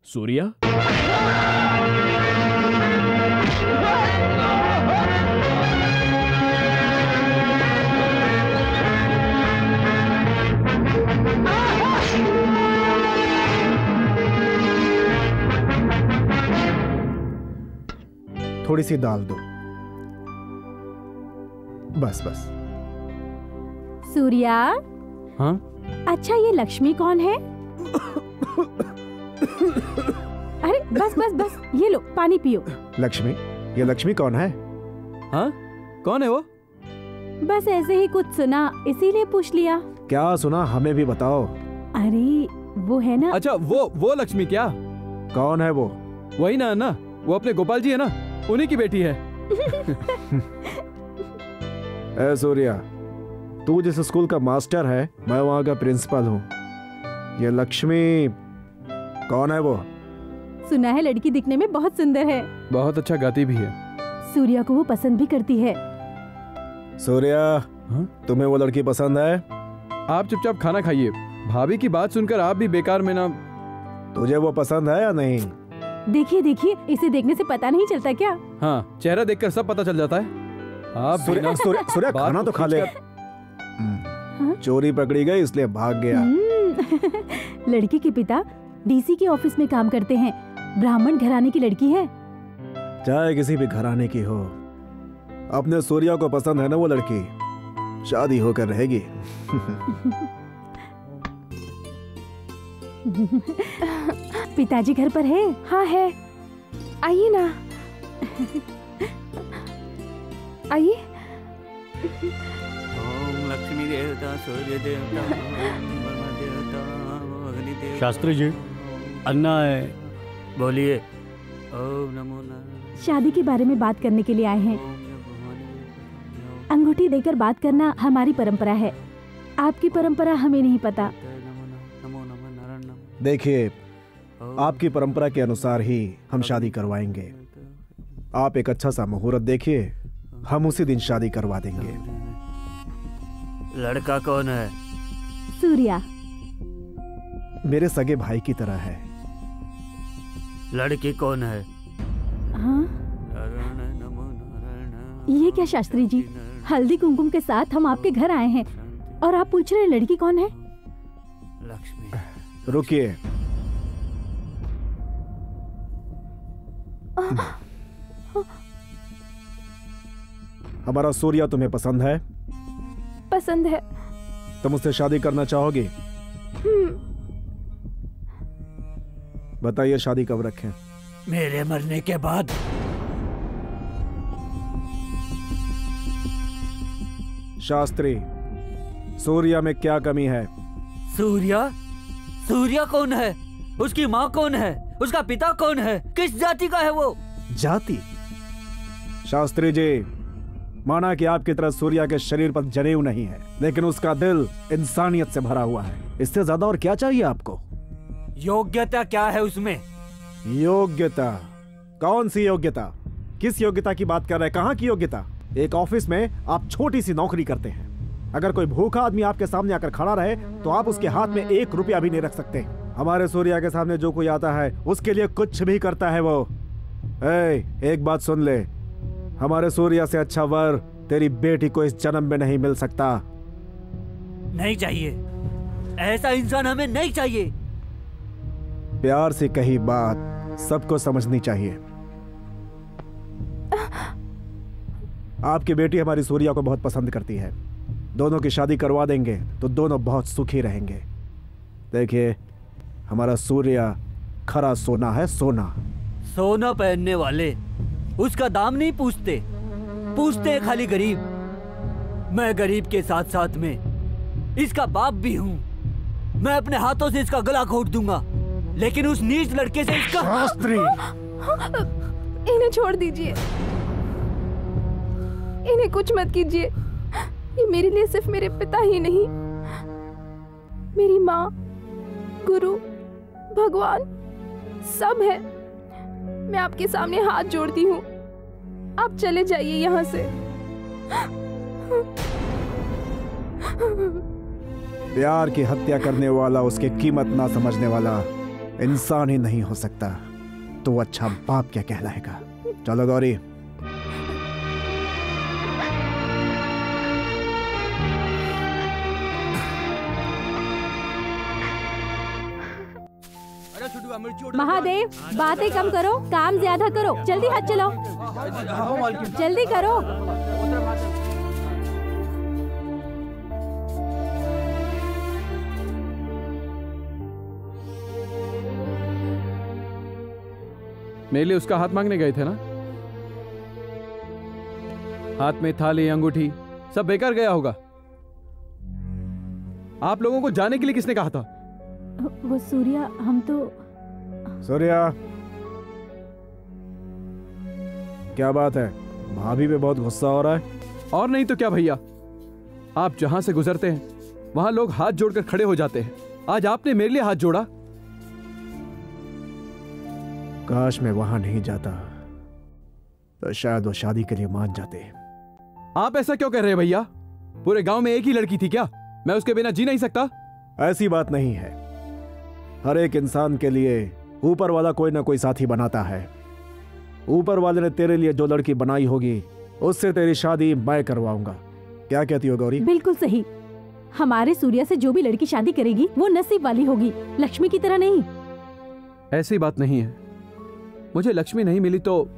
सूर्या? थोड़ी सी दाल दो, बस बस। सूर्या? हाँ? अच्छा, ये लक्ष्मी कौन है? अरे बस बस बस, ये लो पानी पियो। लक्ष्मी? ये लक्ष्मी कौन है? हाँ? कौन है वो? बस ऐसे ही कुछ सुना, इसीलिए पूछ लिया। क्या सुना, हमें भी बताओ। अरे वो है ना। अच्छा वो लक्ष्मी क्या? कौन है वो? वही ना अन्ना, वो अपने गोपाल जी है ना, उन्हीं की बेटी है। ए सूर्या, तू जिस स्कूल का मास्टर है, मैं वहाँ का प्रिंसिपल हूँ। ये लक्ष्मी कौन है वो? सुना है लड़की दिखने में बहुत सुंदर है, बहुत अच्छा गाती भी है। सूर्या को वो पसंद भी करती है। सूर्या, तुम्हें वो लड़की पसंद है? आप चुपचाप खाना खाइए। भाभी की बात सुनकर आप भी बेकार में ना। तुझे वो पसंद है या नहीं? देखिए, इसे देखने से पता नहीं चलता क्या? हाँ, चेहरा देखकर सब पता चल जाता है। आप सूर्या खाना तो खा ले। चोरी पकड़ी गई इसलिए भाग गया। लड़की के पिता डीसी के ऑफिस में काम करते हैं। ब्राह्मण घराने की लड़की है। चाहे किसी भी घराने की हो, अपने सूर्या को पसंद है ना वो लड़की, शादी होकर रहेगी। पिताजी घर पर है? हाँ है, आइए ना, आइए। ओम लक्ष्मी देवता, सूर्य देवता, ब्रह्मा देवता, अग्नि देवता। शास्त्री जी, अन्ना है। बोलिए। ओम नमो नारायण। शादी के बारे में बात करने के लिए आए हैं। अंगूठी देकर बात करना हमारी परंपरा है, आपकी परंपरा हमें नहीं पता। देखिए, आपकी परंपरा के अनुसार ही हम शादी करवाएंगे। आप एक अच्छा सा मुहूर्त देखिए, हम उसी दिन शादी करवा देंगे। लड़का कौन है? सूर्या। मेरे सगे भाई की तरह है। लड़की कौन है? हाँ? ये क्या शास्त्री जी, हल्दी कुमकुम के साथ हम आपके घर आए हैं और आप पूछ रहे हैं लड़की कौन है? लक्ष्मी। रुकिए, हमारा सूर्या तुम्हें पसंद है? पसंद है। तुम उससे शादी करना चाहोगी? बताइए, शादी कब रखें? मेरे मरने के बाद। शास्त्री, सूर्या में क्या कमी है? सूर्या कौन है? उसकी माँ कौन है? उसका पिता कौन है? किस जाति का है वो? जाति? शास्त्री जी, माना कि आपकी तरह सूर्या के शरीर पर जनेऊ नहीं है, लेकिन उसका दिल इंसानियत से भरा हुआ है। इससे ज्यादा और क्या चाहिए आपको? योग्यता क्या है उसमें? योग्यता? कौन सी योग्यता? किस योग्यता की बात कर रहे हैं? कहाँ की योग्यता? एक ऑफिस में आप छोटी सी नौकरी करते हैं। अगर कोई भूखा आदमी आपके सामने आकर खड़ा रहे तो आप उसके हाथ में 1 रुपया भी नहीं रख सकते। हमारे सूर्या के सामने जो कोई आता है उसके लिए कुछ भी करता है वो। एक बात सुन ले, हमारे सूर्या से अच्छा वर तेरी बेटी को इस जन्म में नहीं मिल सकता। नहीं चाहिए, ऐसा इंसान हमें नहीं चाहिए। प्यार से कही बात सबको समझनी चाहिए। आपकी बेटी हमारी सूर्या को बहुत पसंद करती है। दोनों की शादी करवा देंगे तो दोनों बहुत सुखी रहेंगे। देखिए, हमारा सूर्या खरा सोना है, सोना। सोना पहनने वाले उसका दाम नहीं पूछते हैं खाली गरीब। मैं गरीब के साथ साथ में इसका बाप भी हूँ। मैं अपने हाथों से इसका गला घोट दूंगा, लेकिन उस नीच लड़के से इसका। शास्त्री, इन्हें छोड़ दीजिए, इन्हें कुछ मत कीजिए। ये मेरे लिए सिर्फ मेरे पिता ही नहीं, मेरी माँ, गुरु, भगवान सब है। मैं आपके सामने हाथ जोड़ती हूँ, आप चले जाइए यहाँ से। प्यार की हत्या करने वाला, उसकी कीमत ना समझने वाला इंसान ही नहीं हो सकता, तो अच्छा बाप क्या कहलाएगा। चलो गौरी। महादेव, बातें कम करो, काम ज्यादा करो। जल्दी हाथ चलाओ, जल्दी करो। मेरे लिए उसका हाथ मांगने गए थे ना? हाथ में थाली, अंगूठी सब बेकार गया होगा। आप लोगों को जाने के लिए किसने कहा था? वो सूर्या, हम तो सूर्या, क्या बात है? भाभी पे बहुत गुस्सा हो रहा है। और नहीं तो क्या भैया, आप जहां से गुजरते हैं वहां लोग हाथ जोड़कर खड़े हो जाते हैं। आज आपने मेरे लिए हाथ जोड़ा। काश मैं वहां नहीं जाता तो शायद वो शादी के लिए मान जाते। आप ऐसा क्यों कर रहे हैं भैया? पूरे गांव में एक ही लड़की थी क्या? मैं उसके बिना जी नहीं सकता। ऐसी बात नहीं है। हर एक इंसान के लिए ऊपर वाला कोई ना कोई साथी बनाता है। ऊपर वाले ने तेरे लिए जो लड़की बनाई होगी उससे तेरी शादी मैं करवाऊंगा। क्या कहती हो गौरी? बिल्कुल सही। हमारे सूर्या से जो भी लड़की शादी करेगी वो नसीब वाली होगी, लक्ष्मी की तरह नहीं। ऐसी बात नहीं है। मुझे लक्ष्मी नहीं मिली तो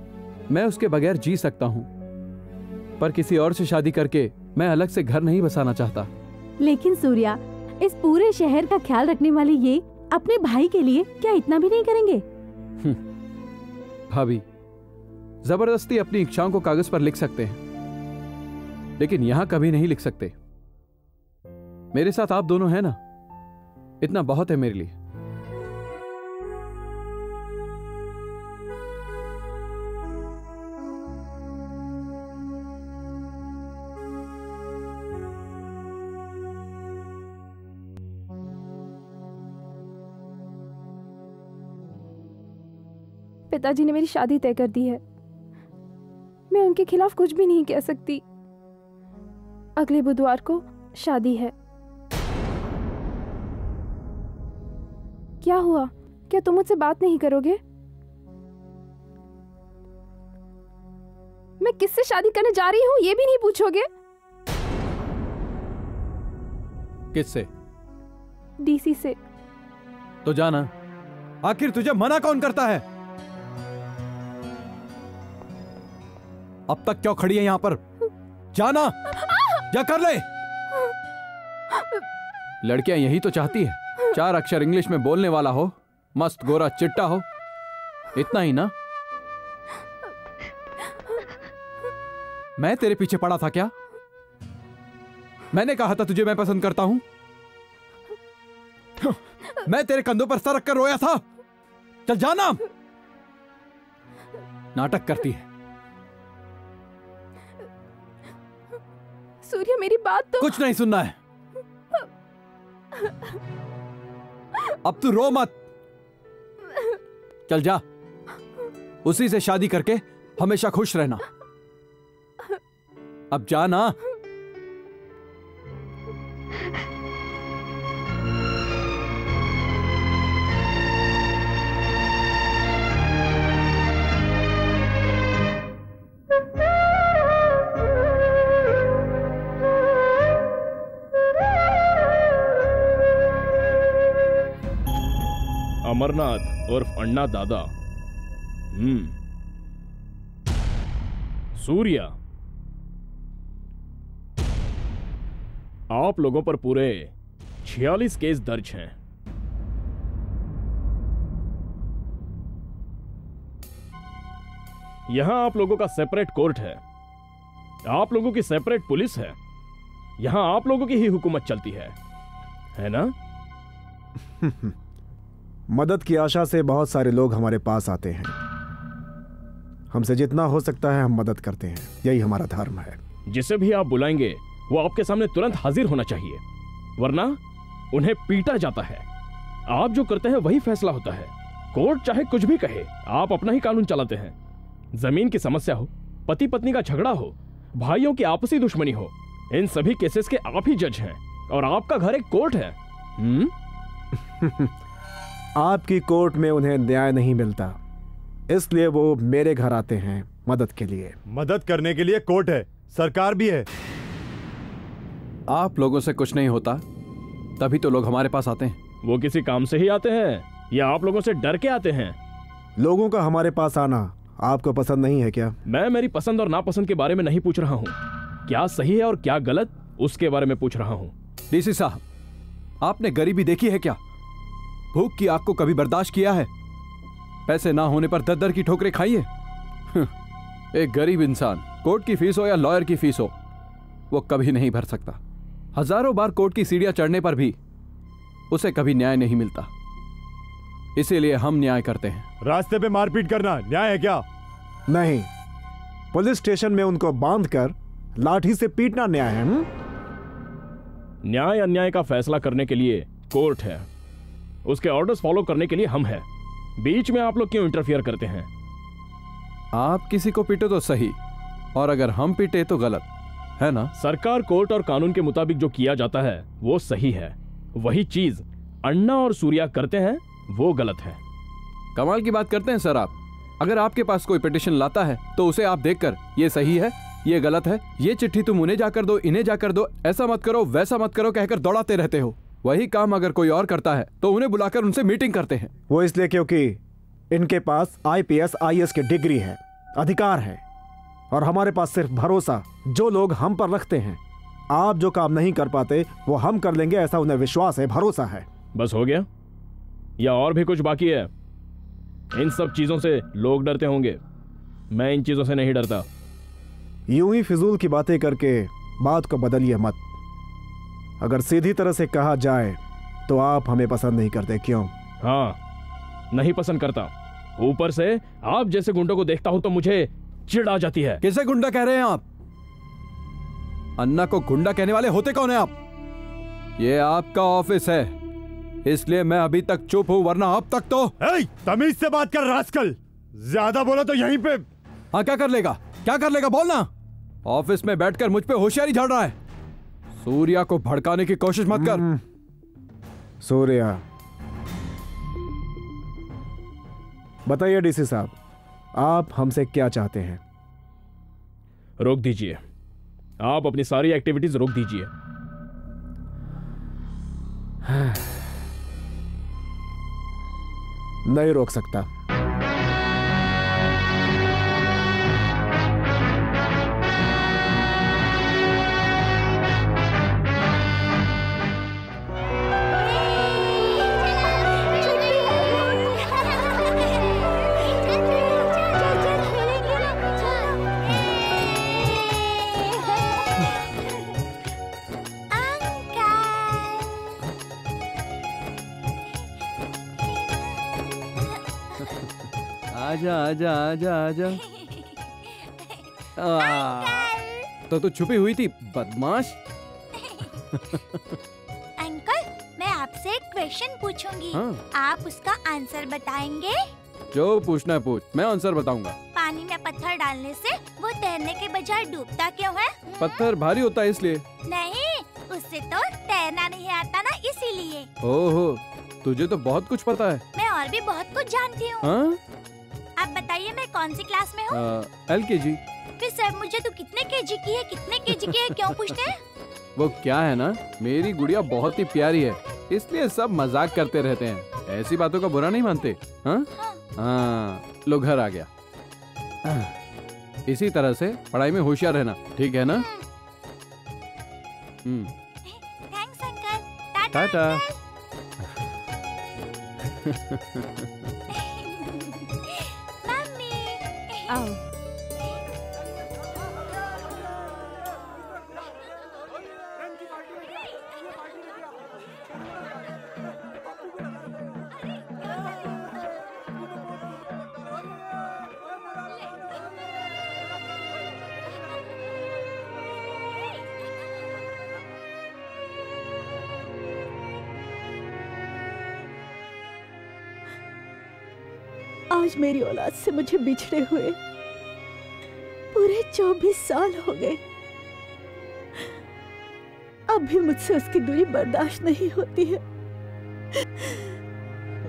मैं उसके बगैर जी सकता हूँ, पर किसी और से शादी करके मैं अलग से घर नहीं बसाना चाहता। लेकिन सूर्या, इस पूरे शहर का ख्याल रखने वाले ये अपने भाई के लिए क्या इतना भी नहीं करेंगे? भाभी, जबरदस्ती अपनी इच्छाओं को कागज पर लिख सकते हैं, लेकिन यहां कभी नहीं लिख सकते। मेरे साथ आप दोनों हैं ना, इतना बहुत है मेरे लिए। पिताजी ने मेरी शादी तय कर दी है। मैं उनके खिलाफ कुछ भी नहीं कह सकती। अगले बुधवार को शादी है। क्या हुआ? क्या तुम मुझसे बात नहीं करोगे? मैं किससे शादी करने जा रही हूँ ये भी नहीं पूछोगे? किससे? डीसी से। तो जाना। आखिर तुझे मना कौन करता है? अब तक क्यों खड़ी है यहां पर? जाना, क्या कर ले। लड़कियां यही तो चाहती है, 4 अक्षर इंग्लिश में बोलने वाला हो, मस्त गोरा चिट्टा हो, इतना ही ना। मैं तेरे पीछे पड़ा था क्या? मैंने कहा था तुझे मैं पसंद करता हूं। मैं तेरे कंधों पर सर रख कर रोया था। चल जाना। नाटक करती है। सूर्या, मेरी बात तो। कुछ नहीं सुनना है। अब तू रो मत। चल जा, उसी से शादी करके हमेशा खुश रहना। अब जा ना। अमरनाथ उर्फ अन्ना दादा। सूर्या, आप लोगों पर पूरे 46 केस दर्ज हैं। यहां आप लोगों का सेपरेट कोर्ट है, आप लोगों की सेपरेट पुलिस है। यहां आप लोगों की ही हुकूमत चलती है ना? मदद की आशा से बहुत सारे लोग हमारे पास आते हैं। हमसे जितना हो सकता है हम मदद करते हैं, यही हमारा धर्म है। जिसे भी आप बुलाएंगे वो आपके सामने तुरंत हाजिर होना चाहिए, वरना उन्हें पीटा जाता है। आप जो करते हैं वही फैसला होता है। कोर्ट चाहे कुछ भी कहे, आप अपना ही कानून चलाते हैं। जमीन की समस्या हो, पति पत्नी का झगड़ा हो, भाइयों की आपसी दुश्मनी हो, इन सभी केसेस के आप ही जज हैं और आपका घर एक कोर्ट है। आपकी कोर्ट में उन्हें न्याय नहीं मिलता, इसलिए वो मेरे घर आते हैं मदद के लिए। मदद करने के लिए कोर्ट है, सरकार भी है। आप लोगों से कुछ नहीं होता तभी तो लोग हमारे पास आते हैं। वो किसी काम से ही आते हैं या आप लोगों से डर के आते हैं? लोगों का हमारे पास आना आपको पसंद नहीं है क्या? मैं मेरी पसंद और नापसंद के बारे में नहीं पूछ रहा हूँ। क्या सही है और क्या गलत, उसके बारे में पूछ रहा हूँ। डीसी साहब, आपने गरीबी देखी है क्या? भूख की आग को कभी बर्दाश्त किया है? पैसे ना होने पर दर-दर की ठोकरें खाई है? एक गरीब इंसान कोर्ट की फीस हो या लॉयर की फीस हो, वो कभी नहीं भर सकता। हजारों बार कोर्ट की सीढ़ियां चढ़ने पर भी उसे कभी न्याय नहीं मिलता, इसीलिए हम न्याय करते हैं। रास्ते पे मारपीट करना न्याय है क्या? नहीं, पुलिस स्टेशन में उनको बांधकर लाठी से पीटना न्याय है। न्याय अन्याय का फैसला करने के लिए कोर्ट है, उसके ऑर्डर्स फॉलो करने के लिए हम हैं। बीच में आप लोग क्यों इंटरफियर करते हैं? आप किसी को पीटे तो सही, और अगर हम पीटे तो गलत है ना? सरकार, कोर्ट और कानून के मुताबिक जो किया जाता है वो सही है, वही चीज अन्ना और सूर्या करते हैं वो गलत है। कमाल की बात करते हैं सर आप। अगर आपके पास कोई पिटीशन लाता है तो उसे आप देखकर ये सही है, ये गलत है, ये चिट्ठी तुम उन्हें जाकर दो, इन्हें जाकर दो, ऐसा मत करो, वैसा मत करो कहकर दौड़ाते रहते हो। वही काम अगर कोई और करता है तो उन्हें बुलाकर उनसे मीटिंग करते हैं। वो इसलिए क्योंकि इनके पास IPS IAS की डिग्री है, अधिकार है, और हमारे पास सिर्फ भरोसा जो लोग हम पर रखते हैं। आप जो काम नहीं कर पाते वो हम कर लेंगे, ऐसा उन्हें विश्वास है, भरोसा है। बस हो गया या और भी कुछ बाकी है? इन सब चीजों से लोग डरते होंगे, मैं इन चीजों से नहीं डरता। यूं ही फिजूल की बातें करके बात को बदलिए मत। अगर सीधी तरह से कहा जाए तो आप हमें पसंद नहीं करते, क्यों? हाँ, नहीं पसंद करता। ऊपर से आप जैसे गुंडों को देखता हूं तो मुझे चिढ़ आ जाती है। किसे गुंडा कह रहे हैं आप? अन्ना को गुंडा कहने वाले होते कौन है आप? ये आपका ऑफिस है, इसलिए मैं अभी तक चुप हूं, वरना अब तक तो। तमीज से बात कर रास्कल, ज्यादा बोला तो यहीं पे। हाँ, क्या कर लेगा, क्या कर लेगा बोलना। ऑफिस में बैठकर मुझ पे होशियारी झाड़ रहा है। सूर्या को भड़काने की कोशिश मत कर। सूर्या, बताइए डीसी साहब, आप हमसे क्या चाहते हैं? रोक दीजिए, आप अपनी सारी एक्टिविटीज रोक दीजिए। नहीं रोक सकता। आजा आजा आजा आजा। तो तू छुपी हुई थी बदमाश। अंकल, मैं आपसे एक क्वेश्चन पूछूंगी। हाँ। आप उसका आंसर बताएंगे? जो पूछना है पूछ, मैं आंसर बताऊंगा। पानी में पत्थर डालने से वो तैरने के बजाय डूबता क्यों है? पत्थर भारी होता है इसलिए। नहीं, उससे तो तैरना नहीं आता ना, इसीलिए। ओहो, तुझे तो बहुत कुछ पता है। मैं और भी बहुत कुछ जानती हूँ। हाँ? आप बताइए, मैं कौन सी क्लास में हूँ? LKG। फिर सर मुझे तो कितने केजी की है, कितने केजी की है क्यों पूछते हैं? वो क्या है ना, मेरी गुड़िया बहुत ही प्यारी है, इसलिए सब मजाक करते रहते हैं, ऐसी बातों का बुरा नहीं मानते। हाँ हाँ, लो घर आ गया। इसी तरह से पढ़ाई में होशियार रहना, ठीक है ना? Thanks uncle. टाटा। आओ। आज मेरी औलाद से मुझे बिछड़े हुए पूरे 24 साल हो गए। अब भी मुझसे उसकी दूरी बर्दाश्त नहीं होती है,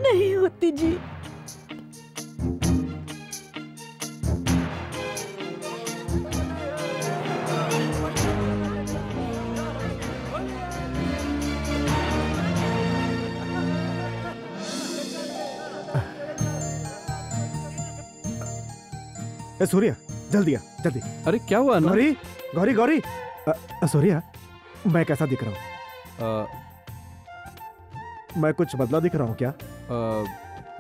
नहीं होती जी। सूर्या, जल्दी आ, जल्दी। अरे क्या हुआ ना? गौरी, गौरी, गौरी। सूर्या, मैं कैसा दिख रहा हूँ? मैं कुछ बदला दिख रहा हूँ क्या?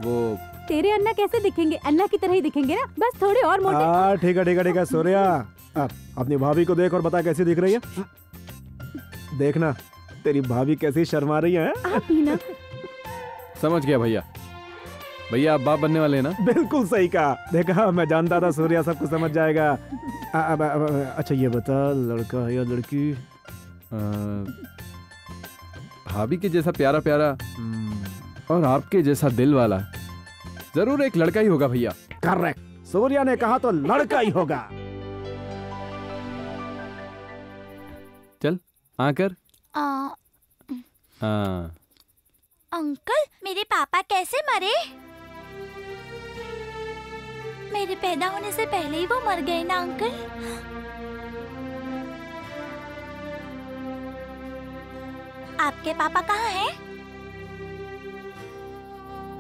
वो तेरे अन्ना कैसे दिखेंगे? अन्ना की तरह ही दिखेंगे ना, बस थोड़े और मोटे। ठीक है, ठीक है, ठीक है। सूर्या, अपनी भाभी को देख और बता कैसी दिख रही है। देखना, तेरी भाभी कैसी शर्मा रही है? आप भी ना। समझ गया भैया। भैया आप बाप बनने वाले हैं ना? बिल्कुल सही कहा। देखा, मैं जानता था सूर्या सब कुछ समझ जाएगा। अच्छा ये बता, लड़का या लड़की? भाभी के जैसा प्यारा प्यारा और आपके जैसा दिल वाला जरूर एक लड़का ही होगा भैया। करेक्ट, सूर्या ने कहा तो लड़का ही होगा। चल आकर। अंकल, मेरे पापा कैसे मरे? मेरे पैदा होने से पहले ही वो मर गए ना अंकल? आपके पापा कहाँ हैं?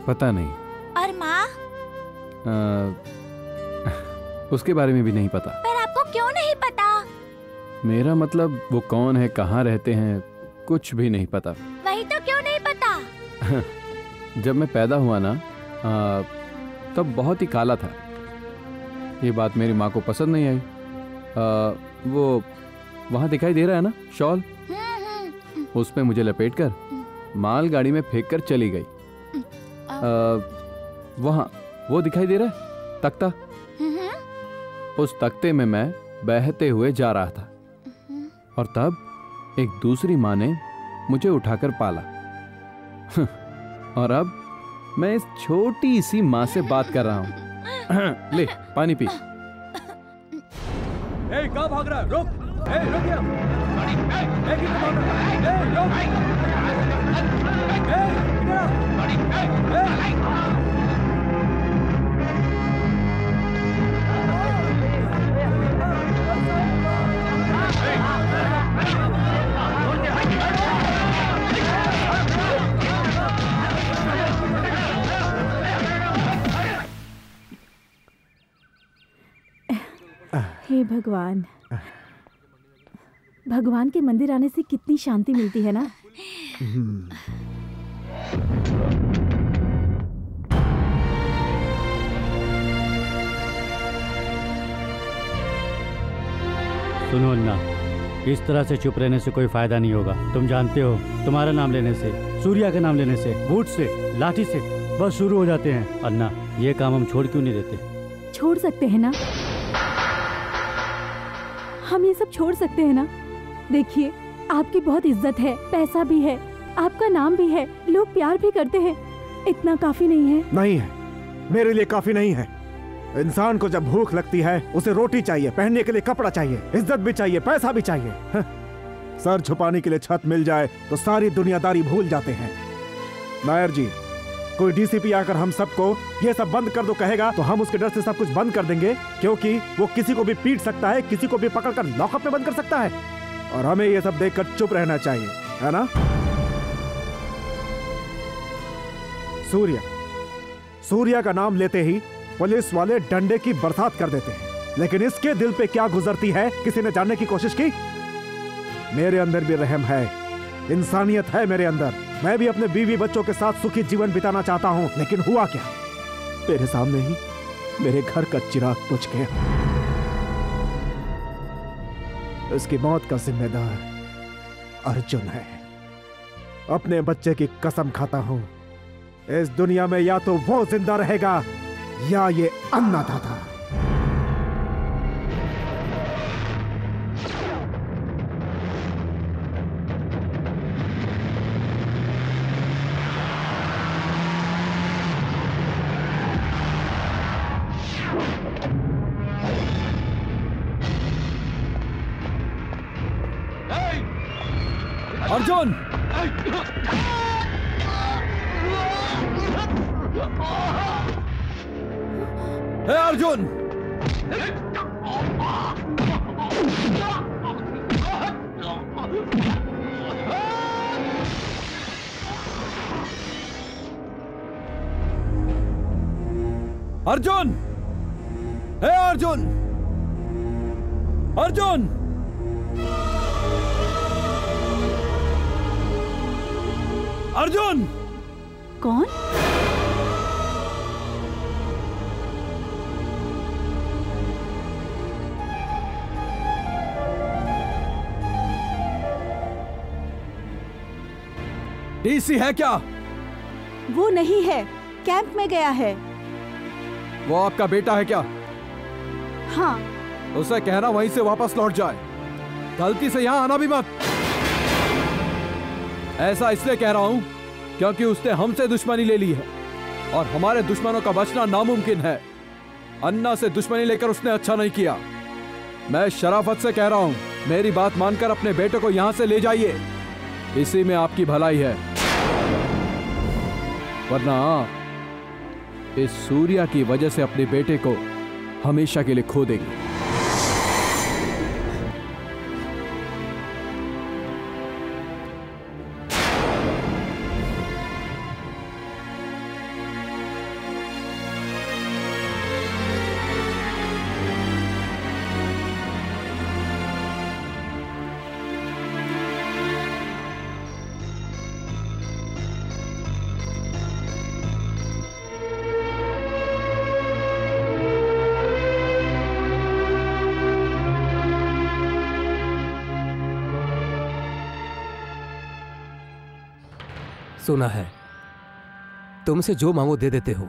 पता नहीं। और माँ? उसके बारे में भी नहीं पता। पर आपको क्यों नहीं पता? मेरा मतलब वो कौन है, कहाँ रहते हैं, कुछ भी नहीं पता। वही तो, क्यों नहीं पता? जब मैं पैदा हुआ ना तब बहुत ही काला था। ये बात मेरी माँ को पसंद नहीं आई। वो वहाँ दिखाई दे रहा है ना शॉल, उस पे मुझे लपेटकर मालगाड़ी में फेंक कर चली गई। वहाँ वो दिखाई दे रहा है तख्ता, उस तख्ते में मैं बहते हुए जा रहा था और तब एक दूसरी माँ ने मुझे उठाकर पाला। और अब मैं इस छोटी सी माँ से बात कर रहा हूँ। ले पानी पी। कहाँ भाग रहा है? रुक, रुक गया। हे भगवान, भगवान के मंदिर आने से कितनी शांति मिलती है ना। सुनो अन्ना, इस तरह से चुप रहने से कोई फायदा नहीं होगा। तुम जानते हो, तुम्हारा नाम लेने से, सूर्या का नाम लेने से, बूट से, लाठी से बस शुरू हो जाते हैं। अन्ना, ये काम हम छोड़ क्यों नहीं देते? छोड़ सकते हैं ना, हम ये सब छोड़ सकते हैं ना। देखिए, आपकी बहुत इज्जत है, पैसा भी है, आपका नाम भी है, लोग प्यार भी करते हैं। इतना काफी नहीं है? नहीं है, मेरे लिए काफी नहीं है। इंसान को जब भूख लगती है उसे रोटी चाहिए, पहनने के लिए कपड़ा चाहिए, इज्जत भी चाहिए, पैसा भी चाहिए। सर छुपाने के लिए छत मिल जाए तो सारी दुनियादारी भूल जाते हैं। नायर जी, कोई डीसीपी आकर हम सबको ये सब बंद कर दो कहेगा तो हम उसके डर से सब कुछ बंद कर देंगे, क्योंकि वो किसी को भी पीट सकता है, किसी को भी पकड़कर लॉकअप में बंद कर सकता है, और हमें ये सब देखकर चुप रहना चाहिए, है ना? सूर्या का नाम लेते ही पुलिस वाले डंडे की बरसात कर देते हैं, लेकिन इसके दिल पे क्या गुजरती है किसी ने जानने की कोशिश की? मेरे अंदर भी रहम है, इंसानियत है मेरे अंदर। मैं भी अपने बीवी बच्चों के साथ सुखी जीवन बिताना चाहता हूं, लेकिन हुआ क्या? तेरे सामने ही मेरे घर का चिराग बुझ गया। इसकी मौत का जिम्मेदार अर्जुन है। अपने बच्चे की कसम खाता हूं, इस दुनिया में या तो वो जिंदा रहेगा या ये अन्नदाता। अर्जुन! हे अर्जुन! अर्जुन! हे अर्जुन! अर्जुन! अर्जुन! कौन? डीसी है क्या? वो नहीं है, कैंप में गया है। वो आपका बेटा है क्या? हाँ। उसे कहना वहीं से वापस लौट जाए, गलती से यहाँ आना भी मत। ऐसा इसलिए कह रहा हूं क्योंकि उसने हमसे दुश्मनी ले ली है और हमारे दुश्मनों का बचना नामुमकिन है। अन्ना से दुश्मनी लेकर उसने अच्छा नहीं किया। मैं शराफत से कह रहा हूं, मेरी बात मानकर अपने बेटे को यहां से ले जाइए, इसी में आपकी भलाई है। वरना इस सूर्या की वजह से अपने बेटे को हमेशा के लिए खो देगी। सुना है तुमसे जो मांगो दे देते हो,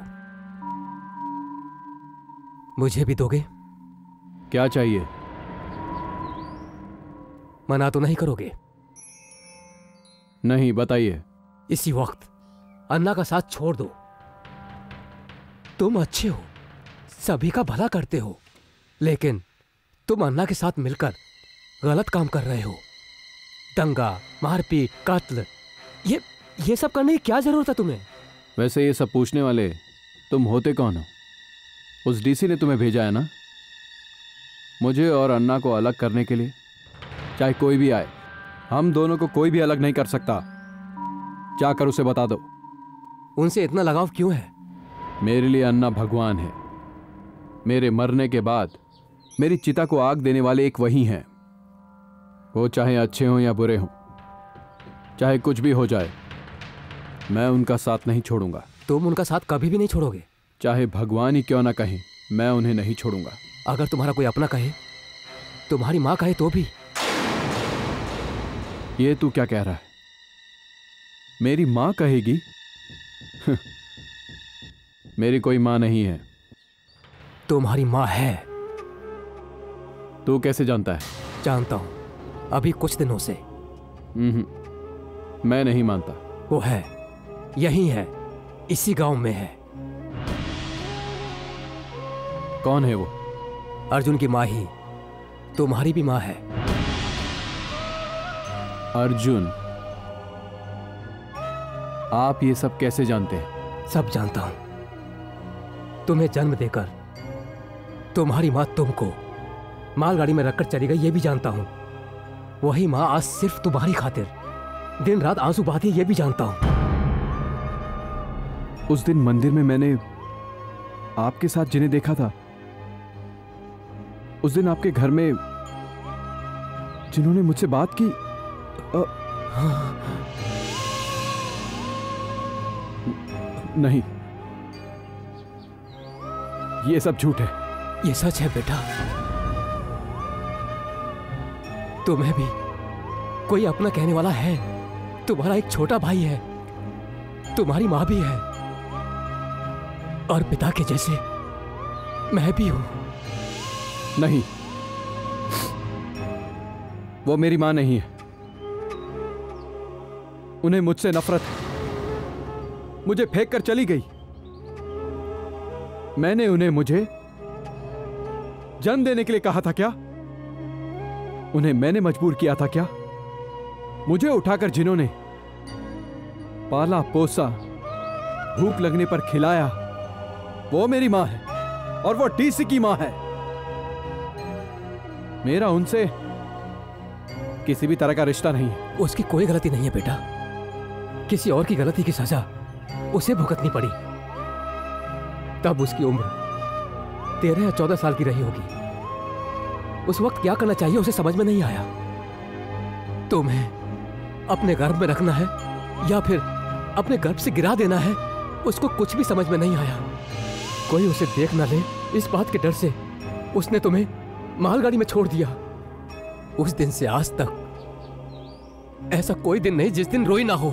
मुझे भी दोगे? क्या चाहिए? मना तो नहीं करोगे? नहीं, बताइए। इसी वक्त अन्ना का साथ छोड़ दो। तुम अच्छे हो, सभी का भला करते हो, लेकिन तुम अन्ना के साथ मिलकर गलत काम कर रहे हो। दंगा, मारपीट, कत्ल, ये सब करने की क्या जरूरत है तुम्हें? वैसे ये सब पूछने वाले तुम होते कौन हो? उस डीसी ने तुम्हें भेजा है ना, मुझे और अन्ना को अलग करने के लिए। चाहे कोई भी आए, हम दोनों को कोई भी अलग नहीं कर सकता। जाकर उसे बता दो। उनसे इतना लगाव क्यों है? मेरे लिए अन्ना भगवान है। मेरे मरने के बाद मेरी चिता को आग देने वाले एक वही हैं। वो चाहे अच्छे हों या बुरे हों, चाहे कुछ भी हो जाए, मैं उनका साथ नहीं छोड़ूंगा। तुम उनका साथ कभी भी नहीं छोड़ोगे? चाहे भगवान ही क्यों ना कहें, मैं उन्हें नहीं छोड़ूंगा। अगर तुम्हारा कोई अपना कहे, तुम्हारी माँ कहे तो भी? ये तू क्या कह रहा है? मेरी माँ कहेगी? मेरी कोई माँ नहीं है। तुम्हारी माँ है। तू कैसे जानता है? जानता हूं, अभी कुछ दिनों से। मैं नहीं मानता। वो है, यही है, इसी गांव में है। कौन है वो? अर्जुन की माँ ही तुम्हारी भी माँ है। अर्जुन? आप ये सब कैसे जानते हैं? सब जानता हूं। तुम्हें जन्म देकर तुम्हारी माँ तुमको मालगाड़ी में रखकर चली गई, ये भी जानता हूं। वही माँ आज सिर्फ तुम्हारी खातिर दिन रात आंसू बहाती है, ये भी जानता हूं। उस दिन मंदिर में मैंने आपके साथ जिन्हें देखा था, उस दिन आपके घर में जिन्होंने मुझसे बात की, नहीं, ये सब झूठ है। ये सच है बेटा। तुम्हें भी कोई अपना कहने वाला है। तुम्हारा एक छोटा भाई है, तुम्हारी माँ भी है, और पिता के जैसे मैं भी हूं। नहीं, वो मेरी माँ नहीं है। उन्हें मुझसे नफरत है। मुझे फेंक कर चली गई। मैंने उन्हें मुझे जन्म देने के लिए कहा था क्या? उन्हें मैंने मजबूर किया था क्या? मुझे उठाकर जिन्होंने पाला पोसा, भूख लगने पर खिलाया, वो मेरी माँ है, और वो डीसी की माँ है। मेरा उनसे किसी भी तरह का रिश्ता नहीं है। उसकी कोई गलती नहीं है बेटा। किसी और की गलती की सजा उसे भुगतनी पड़ी। तब उसकी उम्र 13 या 14 साल की रही होगी। उस वक्त क्या करना चाहिए उसे समझ में नहीं आया। तुम्हें अपने गर्भ में रखना है या फिर अपने गर्भ से गिरा देना है, उसको कुछ भी समझ में नहीं आया। कोई उसे देख ना ले, इस बात के डर से उसने तुम्हें मालगाड़ी में छोड़ दिया। उस दिन से आज तक ऐसा कोई दिन नहीं जिस दिन रोई ना हो।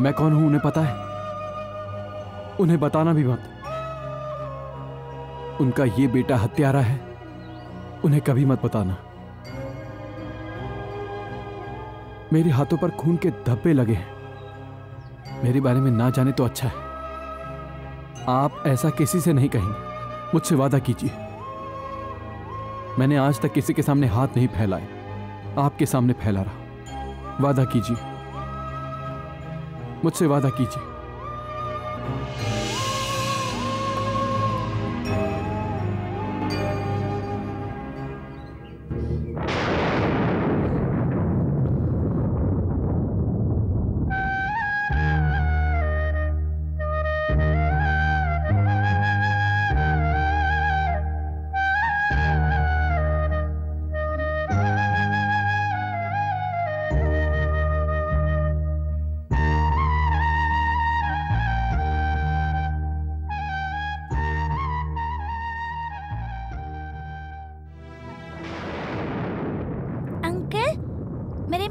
मैं कौन हूं उन्हें पता है? उन्हें बताना भी मत। उनका ये बेटा हत्यारा है, उन्हें कभी मत बताना। मेरे हाथों पर खून के धब्बे लगे हैं। मेरे बारे में ना जाने तो अच्छा है। आप ऐसा किसी से नहीं कहेंगे, मुझसे वादा कीजिए। मैंने आज तक किसी के सामने हाथ नहीं फैलाए, आपके सामने फैला रहा। वादा कीजिए, मुझसे वादा कीजिए।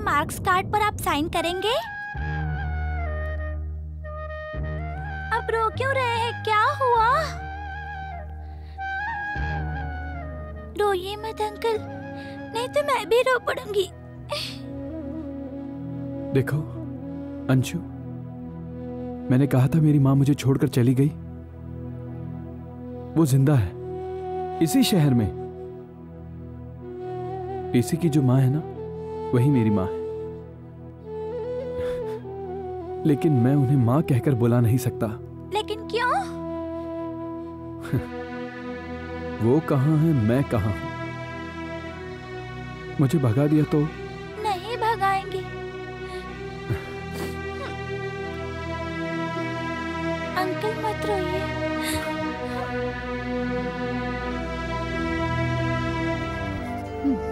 मार्क्स कार्ड पर आप साइन करेंगे? आप रो क्यों रहे हैं? क्या हुआ? रोइए मत अंकल, नहीं तो मैं भी रो पड़ूंगी। देखो अंशु, मैंने कहा था मेरी माँ मुझे छोड़कर चली गई। वो जिंदा है इसी शहर में। पीसी की जो माँ है ना, वही मेरी माँ है। लेकिन मैं उन्हें माँ कहकर बुला नहीं सकता। लेकिन क्यों? वो कहाँ है, मैं कहाँ हूँ। मुझे भगा दिया तो? नहीं भगाएंगे। अंकल मत रोइए।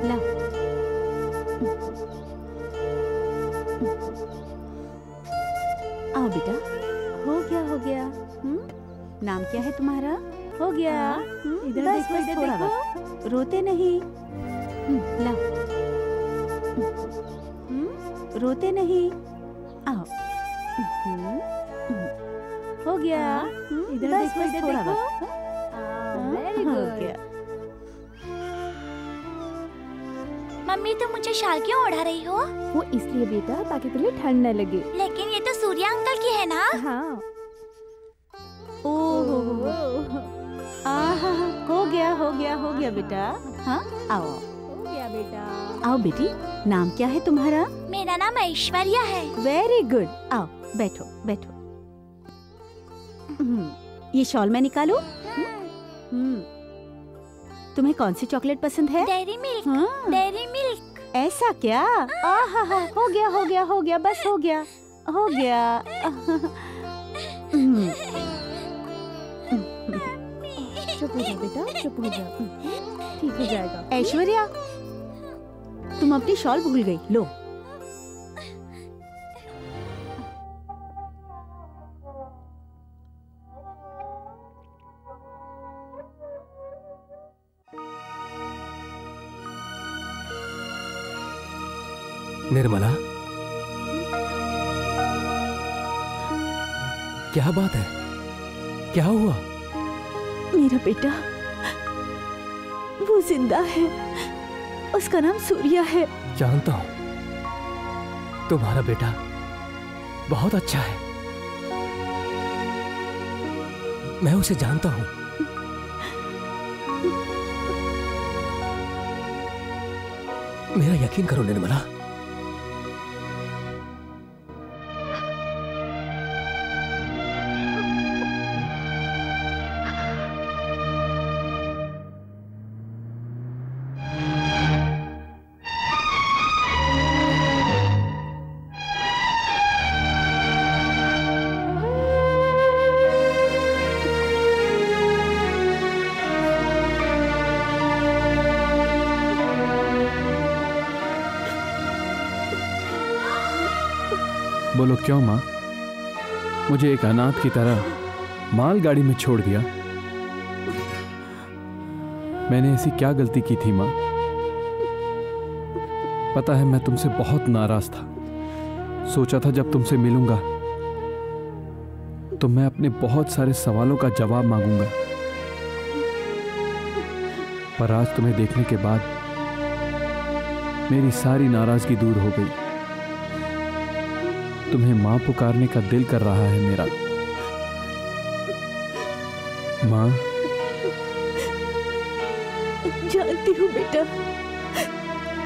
लाओ। आओ बेटा, हो गया। नाम क्या है तुम्हारा? हो गया। इधर बस देखो, इधर थोड़ा देखो। वक्त, रोते नहीं। लाओ। रोते नहीं। आओ। हो गया। इधर बस देखो, इधर थोड़ा देखो। वक्त। वेरी हो गुड। गया। मम्मी तुम मुझे शाल क्यों ओढ़ा रही हो? वो इसलिए बेटा ताकि तुम्हें ठंड न लगे। लेकिन ये तो सूर्या अंकल की है ना? हाँ। ओह, आहा, हो गया बेटा। हाँ, आओ। हो गया बेटा। आओ बेटी, नाम क्या है तुम्हारा? मेरा नाम ऐश्वर्या है। Very good. आओ बैठो बैठो। ये शॉल में निकालो। तुम्हें कौन सी चॉकलेट पसंद है? Dairy Milk. हाँ। Dairy Milk. ऐसा क्या? आहा, हो गया, बस हो गया। चुप हो जा बेटा, चुप हो जा, ठीक हो जाएगा। ऐश्वर्या, तुम अपनी शॉल भूल गई। लो। निर्मला, क्या बात है? क्या हुआ? मेरा बेटा वो जिंदा है। उसका नाम सूर्या है। जानता हूं, तुम्हारा बेटा बहुत अच्छा है। मैं उसे जानता हूं। मेरा यकीन करो निर्मला। बोलो क्यों माँ? मुझे एक अनाथ की तरह मालगाड़ी में छोड़ दिया। मैंने ऐसी क्या गलती की थी माँ? पता है मैं तुमसे बहुत नाराज था। सोचा था जब तुमसे मिलूंगा तो मैं अपने बहुत सारे सवालों का जवाब मांगूंगा, पर आज तुम्हें देखने के बाद मेरी सारी नाराजगी दूर हो गई। तुम्हें मां पुकारने का दिल कर रहा है मेरा। मां, जानती हूँ बेटा,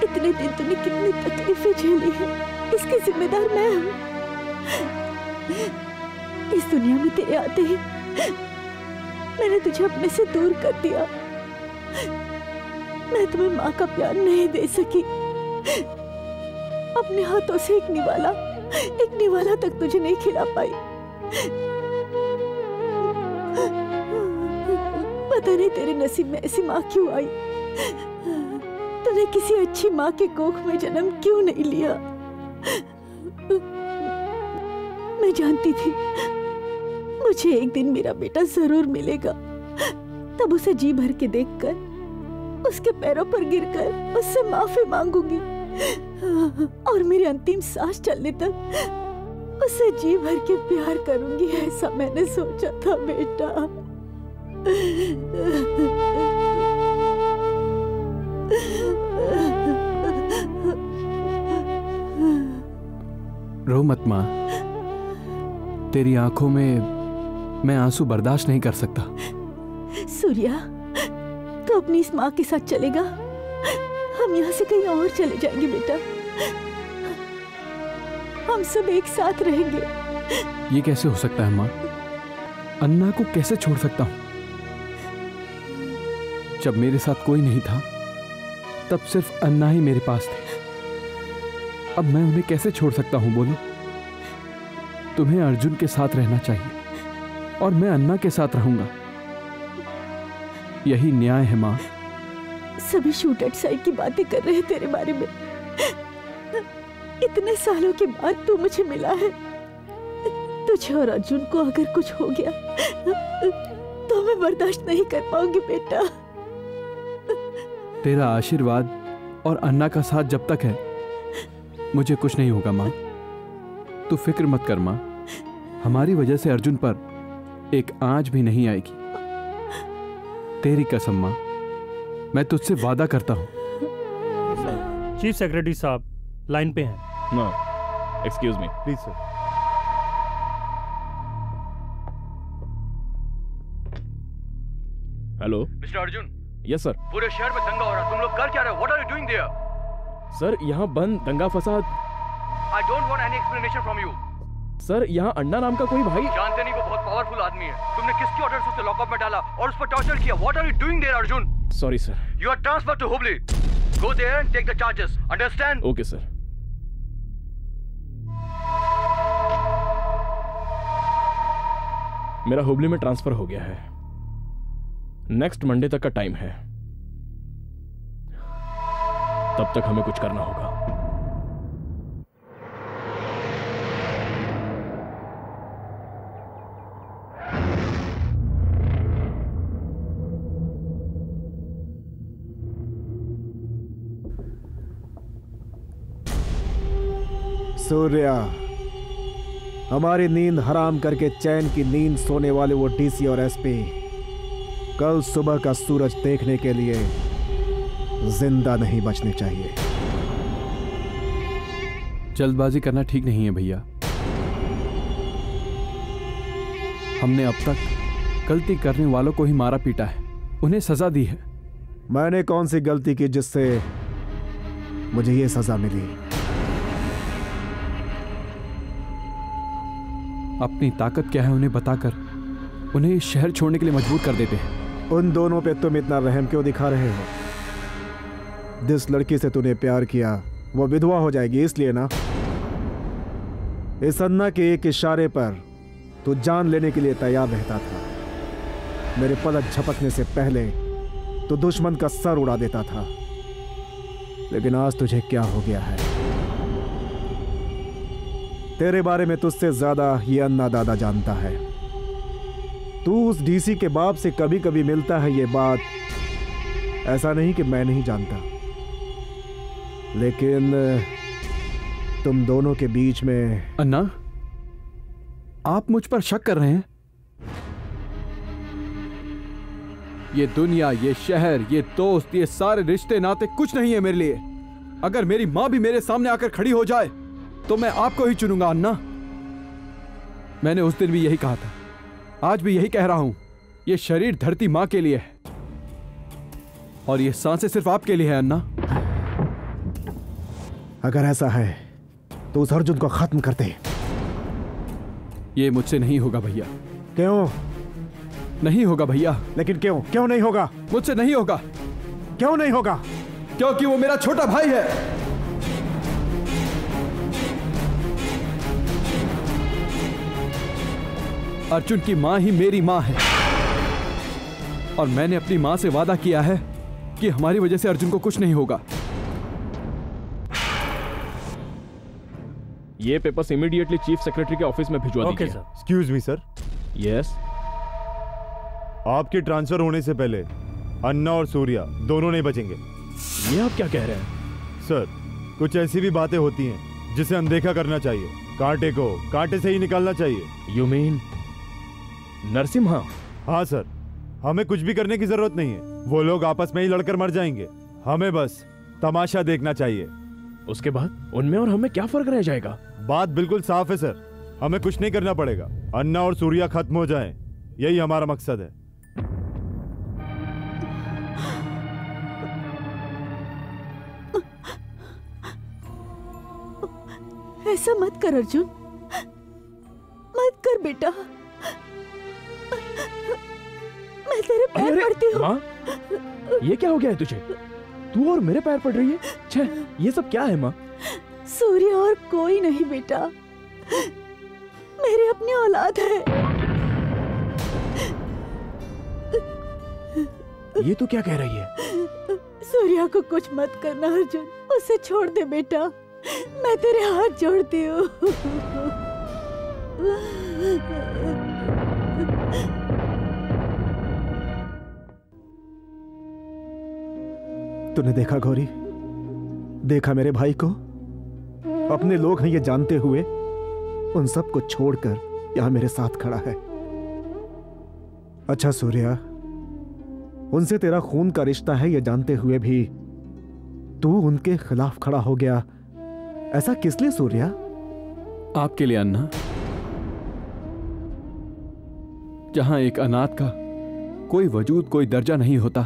इतने दिन तूने कितनी तकलीफें झेली है, इसकी जिम्मेदार मैं हूँ। इस दुनिया में तेरे आते ही मैंने तुझे अपने से दूर कर दिया। मैं तुम्हें माँ का प्यार नहीं दे सकी। अपने हाथों से एक निवाला तक तुझे नहीं खिला पाई। पता नहीं तेरे नसीब में ऐसी माँ क्यों आई। तूने किसी अच्छी माँ के कोख में जन्म क्यों नहीं लिया। मैं जानती थी मुझे एक दिन मेरा बेटा जरूर मिलेगा, तब उसे जी भर के देखकर, उसके पैरों पर गिरकर उससे माफी मांगूंगी और मेरी अंतिम सांस चलने तक उसे जी भर के प्यार करूंगी। ऐसा मैंने सोचा था बेटा। रो मत मां, तेरी आंखों में मैं आंसू बर्दाश्त नहीं कर सकता। सूर्या, तो अपनी इस माँ के साथ चलेगा? हम यहाँ से कहीं और चले जाएंगे बेटा। हम सब एक साथ रहेंगे। ये कैसे हो सकता है माँ? अन्ना को कैसे छोड़ सकता हूँ? जब मेरे साथ कोई नहीं था तब सिर्फ अन्ना ही मेरे पास थे। अब मैं उन्हें कैसे छोड़ सकता हूँ बोलो? तुम्हें अर्जुन के साथ रहना चाहिए और मैं अन्ना के साथ रहूंगा। यही न्याय है माँ। सभी शूट एट साइड की बातें कर रहे हैं तेरे बारे में। इतने सालों के बाद तू मुझे मिला है। तुझे और अर्जुन को अगर कुछ हो गया तो मैं बर्दाश्त नहीं कर पाऊंगी बेटा। तेरा आशीर्वाद और अन्ना का साथ जब तक है मुझे कुछ नहीं होगा माँ। तू फिक्र मत कर माँ, हमारी वजह से अर्जुन पर एक आंच भी नहीं आएगी। तेरी कसम माँ, मैं तुझसे वादा करता हूँ। चीफ सेक्रेटरी साहब लाइन पे हैं। No, excuse me please sir. Hello mister Arjun. Yes sir. पूरे शहर में दंगा हो रहा है, तुम लोग कर क्या रहे हो? What are you doing there? Sir यहाँ बंद दंगा फसाद। I don't want any explanation from you. Sir यहाँ अन्ना नाम का कोई भाई। जानते नहीं, वो बहुत पावरफुल आदमी है। तुमने किसके ऑर्डर से उसे लॉकअप में डाला और उस पर टॉर्चर किया? What are you doing there Arjun? Sorry sir. You are transferred to Hubli. Go there and take the charges, understand? Okay sir. मेरा हुबली में ट्रांसफर हो गया है। नेक्स्ट मंडे तक का टाइम है, तब तक हमें कुछ करना होगा। सूर्या, हमारी नींद हराम करके चैन की नींद सोने वाले वो डीसी और एसपी कल सुबह का सूरज देखने के लिए जिंदा नहीं बचने चाहिए। जल्दबाजी करना ठीक नहीं है भैया। हमने अब तक गलती करने वालों को ही मारा पीटा है, उन्हें सजा दी है। मैंने कौन सी गलती की जिससे मुझे ये सजा मिली? अपनी ताकत क्या है उन्हें बताकर उन्हें इस शहर छोड़ने के लिए मजबूर कर देते हैं। उन दोनों पे तुम इतना रहम क्यों दिखा रहे हो? जिस लड़की से तूने प्यार किया वो विधवा हो जाएगी इसलिए ना? इस अन्ना के एक इशारे पर तू जान लेने के लिए तैयार रहता था। मेरे पलक झपकने से पहले तो दुश्मन का सर उड़ा देता था। लेकिन आज तुझे क्या हो गया है? तेरे बारे में तुझसे ज्यादा ये अन्ना दादा जानता है। तू उस डीसी के बाप से कभी कभी मिलता है, ये बात ऐसा नहीं कि मैं नहीं जानता। लेकिन तुम दोनों के बीच में अन्ना, आप मुझ पर शक कर रहे हैं? ये दुनिया, ये शहर, ये दोस्त, ये सारे रिश्ते नाते कुछ नहीं है मेरे लिए। अगर मेरी माँ भी मेरे सामने आकर खड़ी हो जाए तो मैं आपको ही चुनूंगा अन्ना। मैंने उस दिन भी यही कहा था, आज भी यही कह रहा हूं। ये शरीर धरती माँ के लिए है और ये सांसें सिर्फ आपके लिए है अन्ना। अगर ऐसा है तो उस अर्जुन को खत्म कर दे। ये मुझसे नहीं होगा भैया। क्यों नहीं होगा भैया? लेकिन क्यों? क्यों नहीं होगा? मुझसे नहीं होगा। क्यों नहीं होगा? क्योंकि वो मेरा छोटा भाई है। अर्जुन की मां ही मेरी मां है और मैंने अपनी मां से वादा किया है कि हमारी वजह से अर्जुन को कुछ नहीं होगा। ये पेपर्स इमीडिएटली चीफ सेक्रेटरी के ऑफिस में भिजवा दीजिए। Excuse me sir. यस। आपके ट्रांसफर होने से पहले अन्ना और सूर्या दोनों नहीं बचेंगे। ये आप क्या कह रहे हैं? सर, कुछ ऐसी भी बातें होती हैं जिसे अनदेखा करना चाहिए। कांटे को कांटे से ही निकालना चाहिए। You mean Narasimha? हाँ सर, हमें कुछ भी करने की जरूरत नहीं है। वो लोग आपस में ही लड़कर मर जाएंगे, हमें बस तमाशा देखना चाहिए। उसके बाद उनमें और हमें क्या फर्क रह जाएगा? बात बिल्कुल साफ है सर, हमें कुछ नहीं करना पड़ेगा। अन्ना और सूर्या खत्म हो जाएं, यही हमारा मकसद है। ऐसा मत कर अर्जुन, मत कर बेटा। मैं तेरे पैर पड़ती हूँ। माँ, ये क्या हो गया है तुझे? तू और मेरे पैर पड़ रही है? छे, ये सब क्या है माँ? सूर्य और कोई नहीं बेटा, मेरी अपनी औलाद है। ये तू क्या कह रही है? सूर्या को कुछ मत करना अर्जुन, उसे छोड़ दे बेटा, मैं तेरे हाथ जोड़ती हूँ। तूने देखा गौरी, देखा मेरे भाई को? अपने लोग हैं ये जानते हुए उन सब को छोड़कर यहां मेरे साथ खड़ा है। अच्छा सूर्या, उनसे तेरा खून का रिश्ता है ये जानते हुए भी तू उनके खिलाफ खड़ा हो गया, ऐसा किस लिए सूर्या? आपके लिए अन्ना। जहां एक अनाथ का कोई वजूद, कोई दर्जा नहीं होता,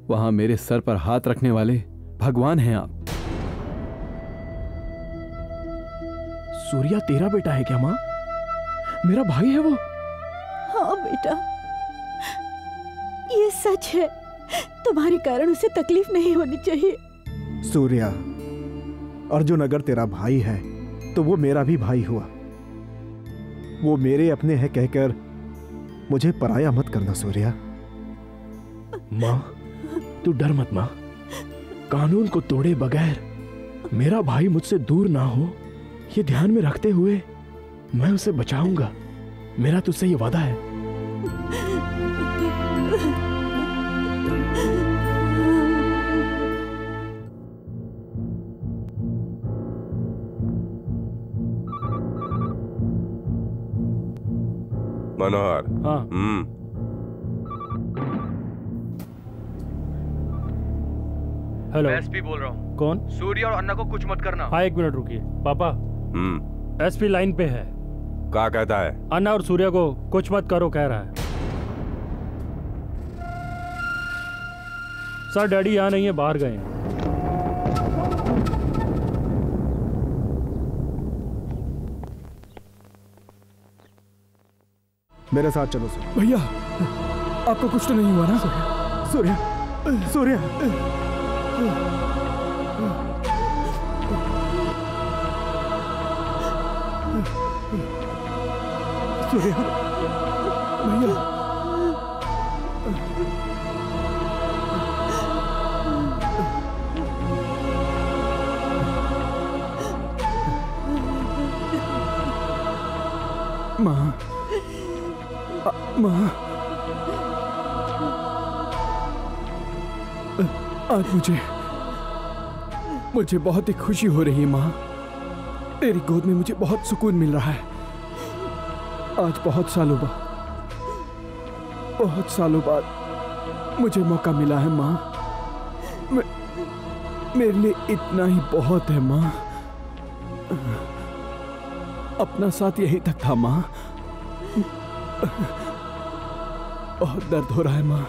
वहां मेरे सर पर हाथ रखने वाले भगवान हैं आप। सूर्या तेरा बेटा है क्या माँ? मेरा भाई है वो? हाँ बेटा, ये सच है। तुम्हारे कारण उसे तकलीफ नहीं होनी चाहिए। सूर्या, अर्जुन अगर तेरा भाई है तो वो मेरा भी भाई हुआ। वो मेरे अपने हैं कहकर मुझे पराया मत करना सूर्या। माँ, तू डर मत माँ। कानून को तोड़े बगैर मेरा भाई मुझसे दूर ना हो, ये ध्यान में रखते हुए मैं उसे बचाऊंगा। मेरा तुझसे ये वादा है। मनोहर। हाँ। हेलो, मैं एसपी बोल रहा हूँ। कौन? सूर्य और अन्ना को कुछ मत करना। हाँ, एक मिनट रुकिए। पापा, एसपी लाइन पे है। क्या कहता है? अन्ना और सूर्य को कुछ मत करो कह रहा है। सर, डैडी यहाँ नहीं है, बाहर गए हैं। मेरे साथ चलो सूर्य। भैया, आपको कुछ तो नहीं हुआ ना? सूर्य, सूर्य, सूर्य, भैया, माँ, माँ, आज मुझे बहुत ही खुशी हो रही है माँ। तेरी गोद में मुझे बहुत सुकून मिल रहा है। आज बहुत सालों बाद मुझे मौका मिला है माँ। मेरे लिए इतना ही बहुत है माँ। अपना साथ यहीं तक था माँ। बहुत दर्द हो रहा है माँ।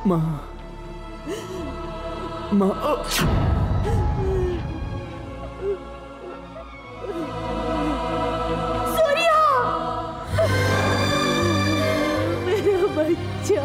माँ सूर्या, मेरा बच्चा।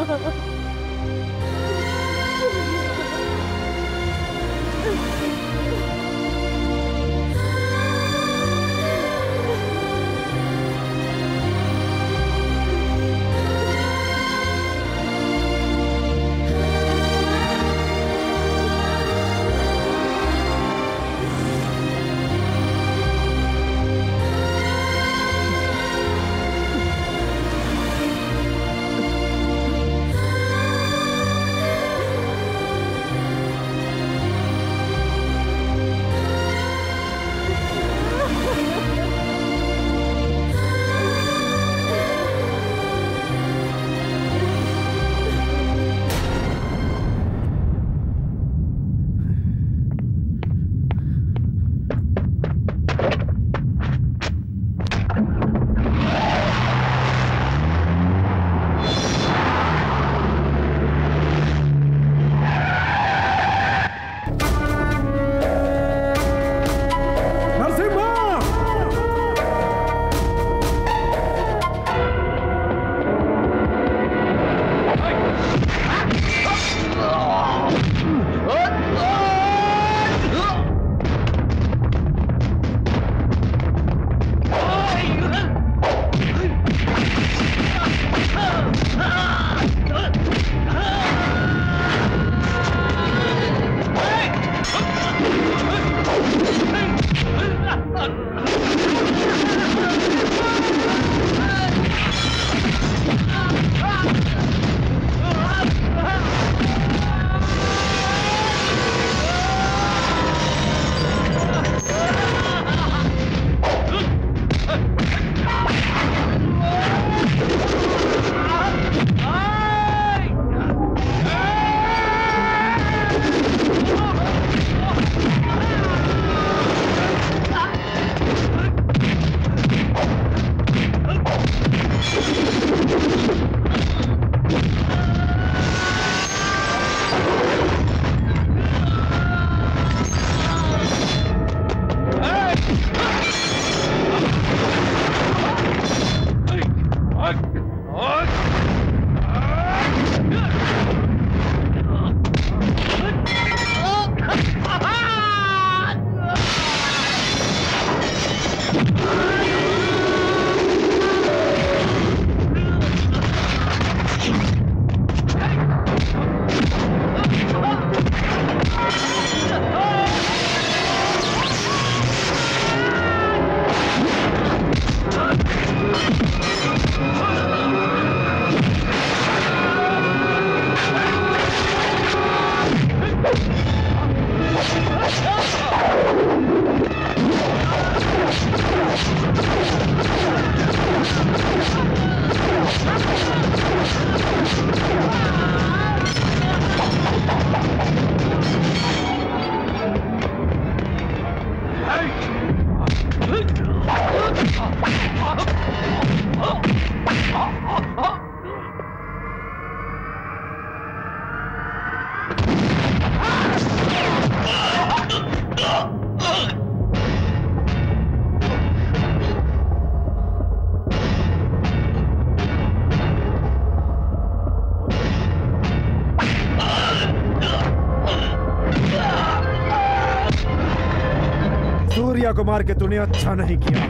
सूर्या को मार के तूने अच्छा नहीं किया।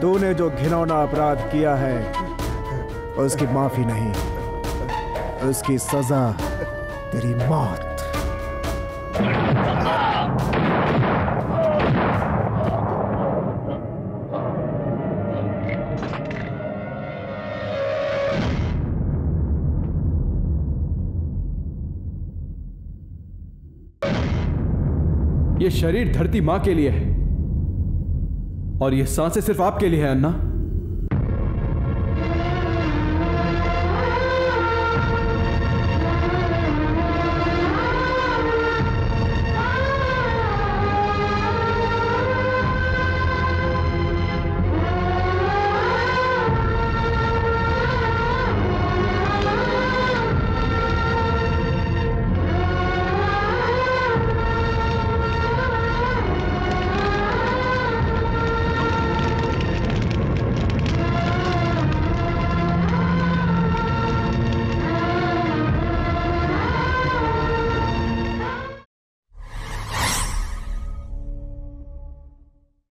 तूने जो घिनौना अपराध किया है उसकी माफी नहीं, उसकी सजा तेरी मौत। ये शरीर धरती माँ के लिए है और ये सांसें सिर्फ आपके लिए है अन्ना।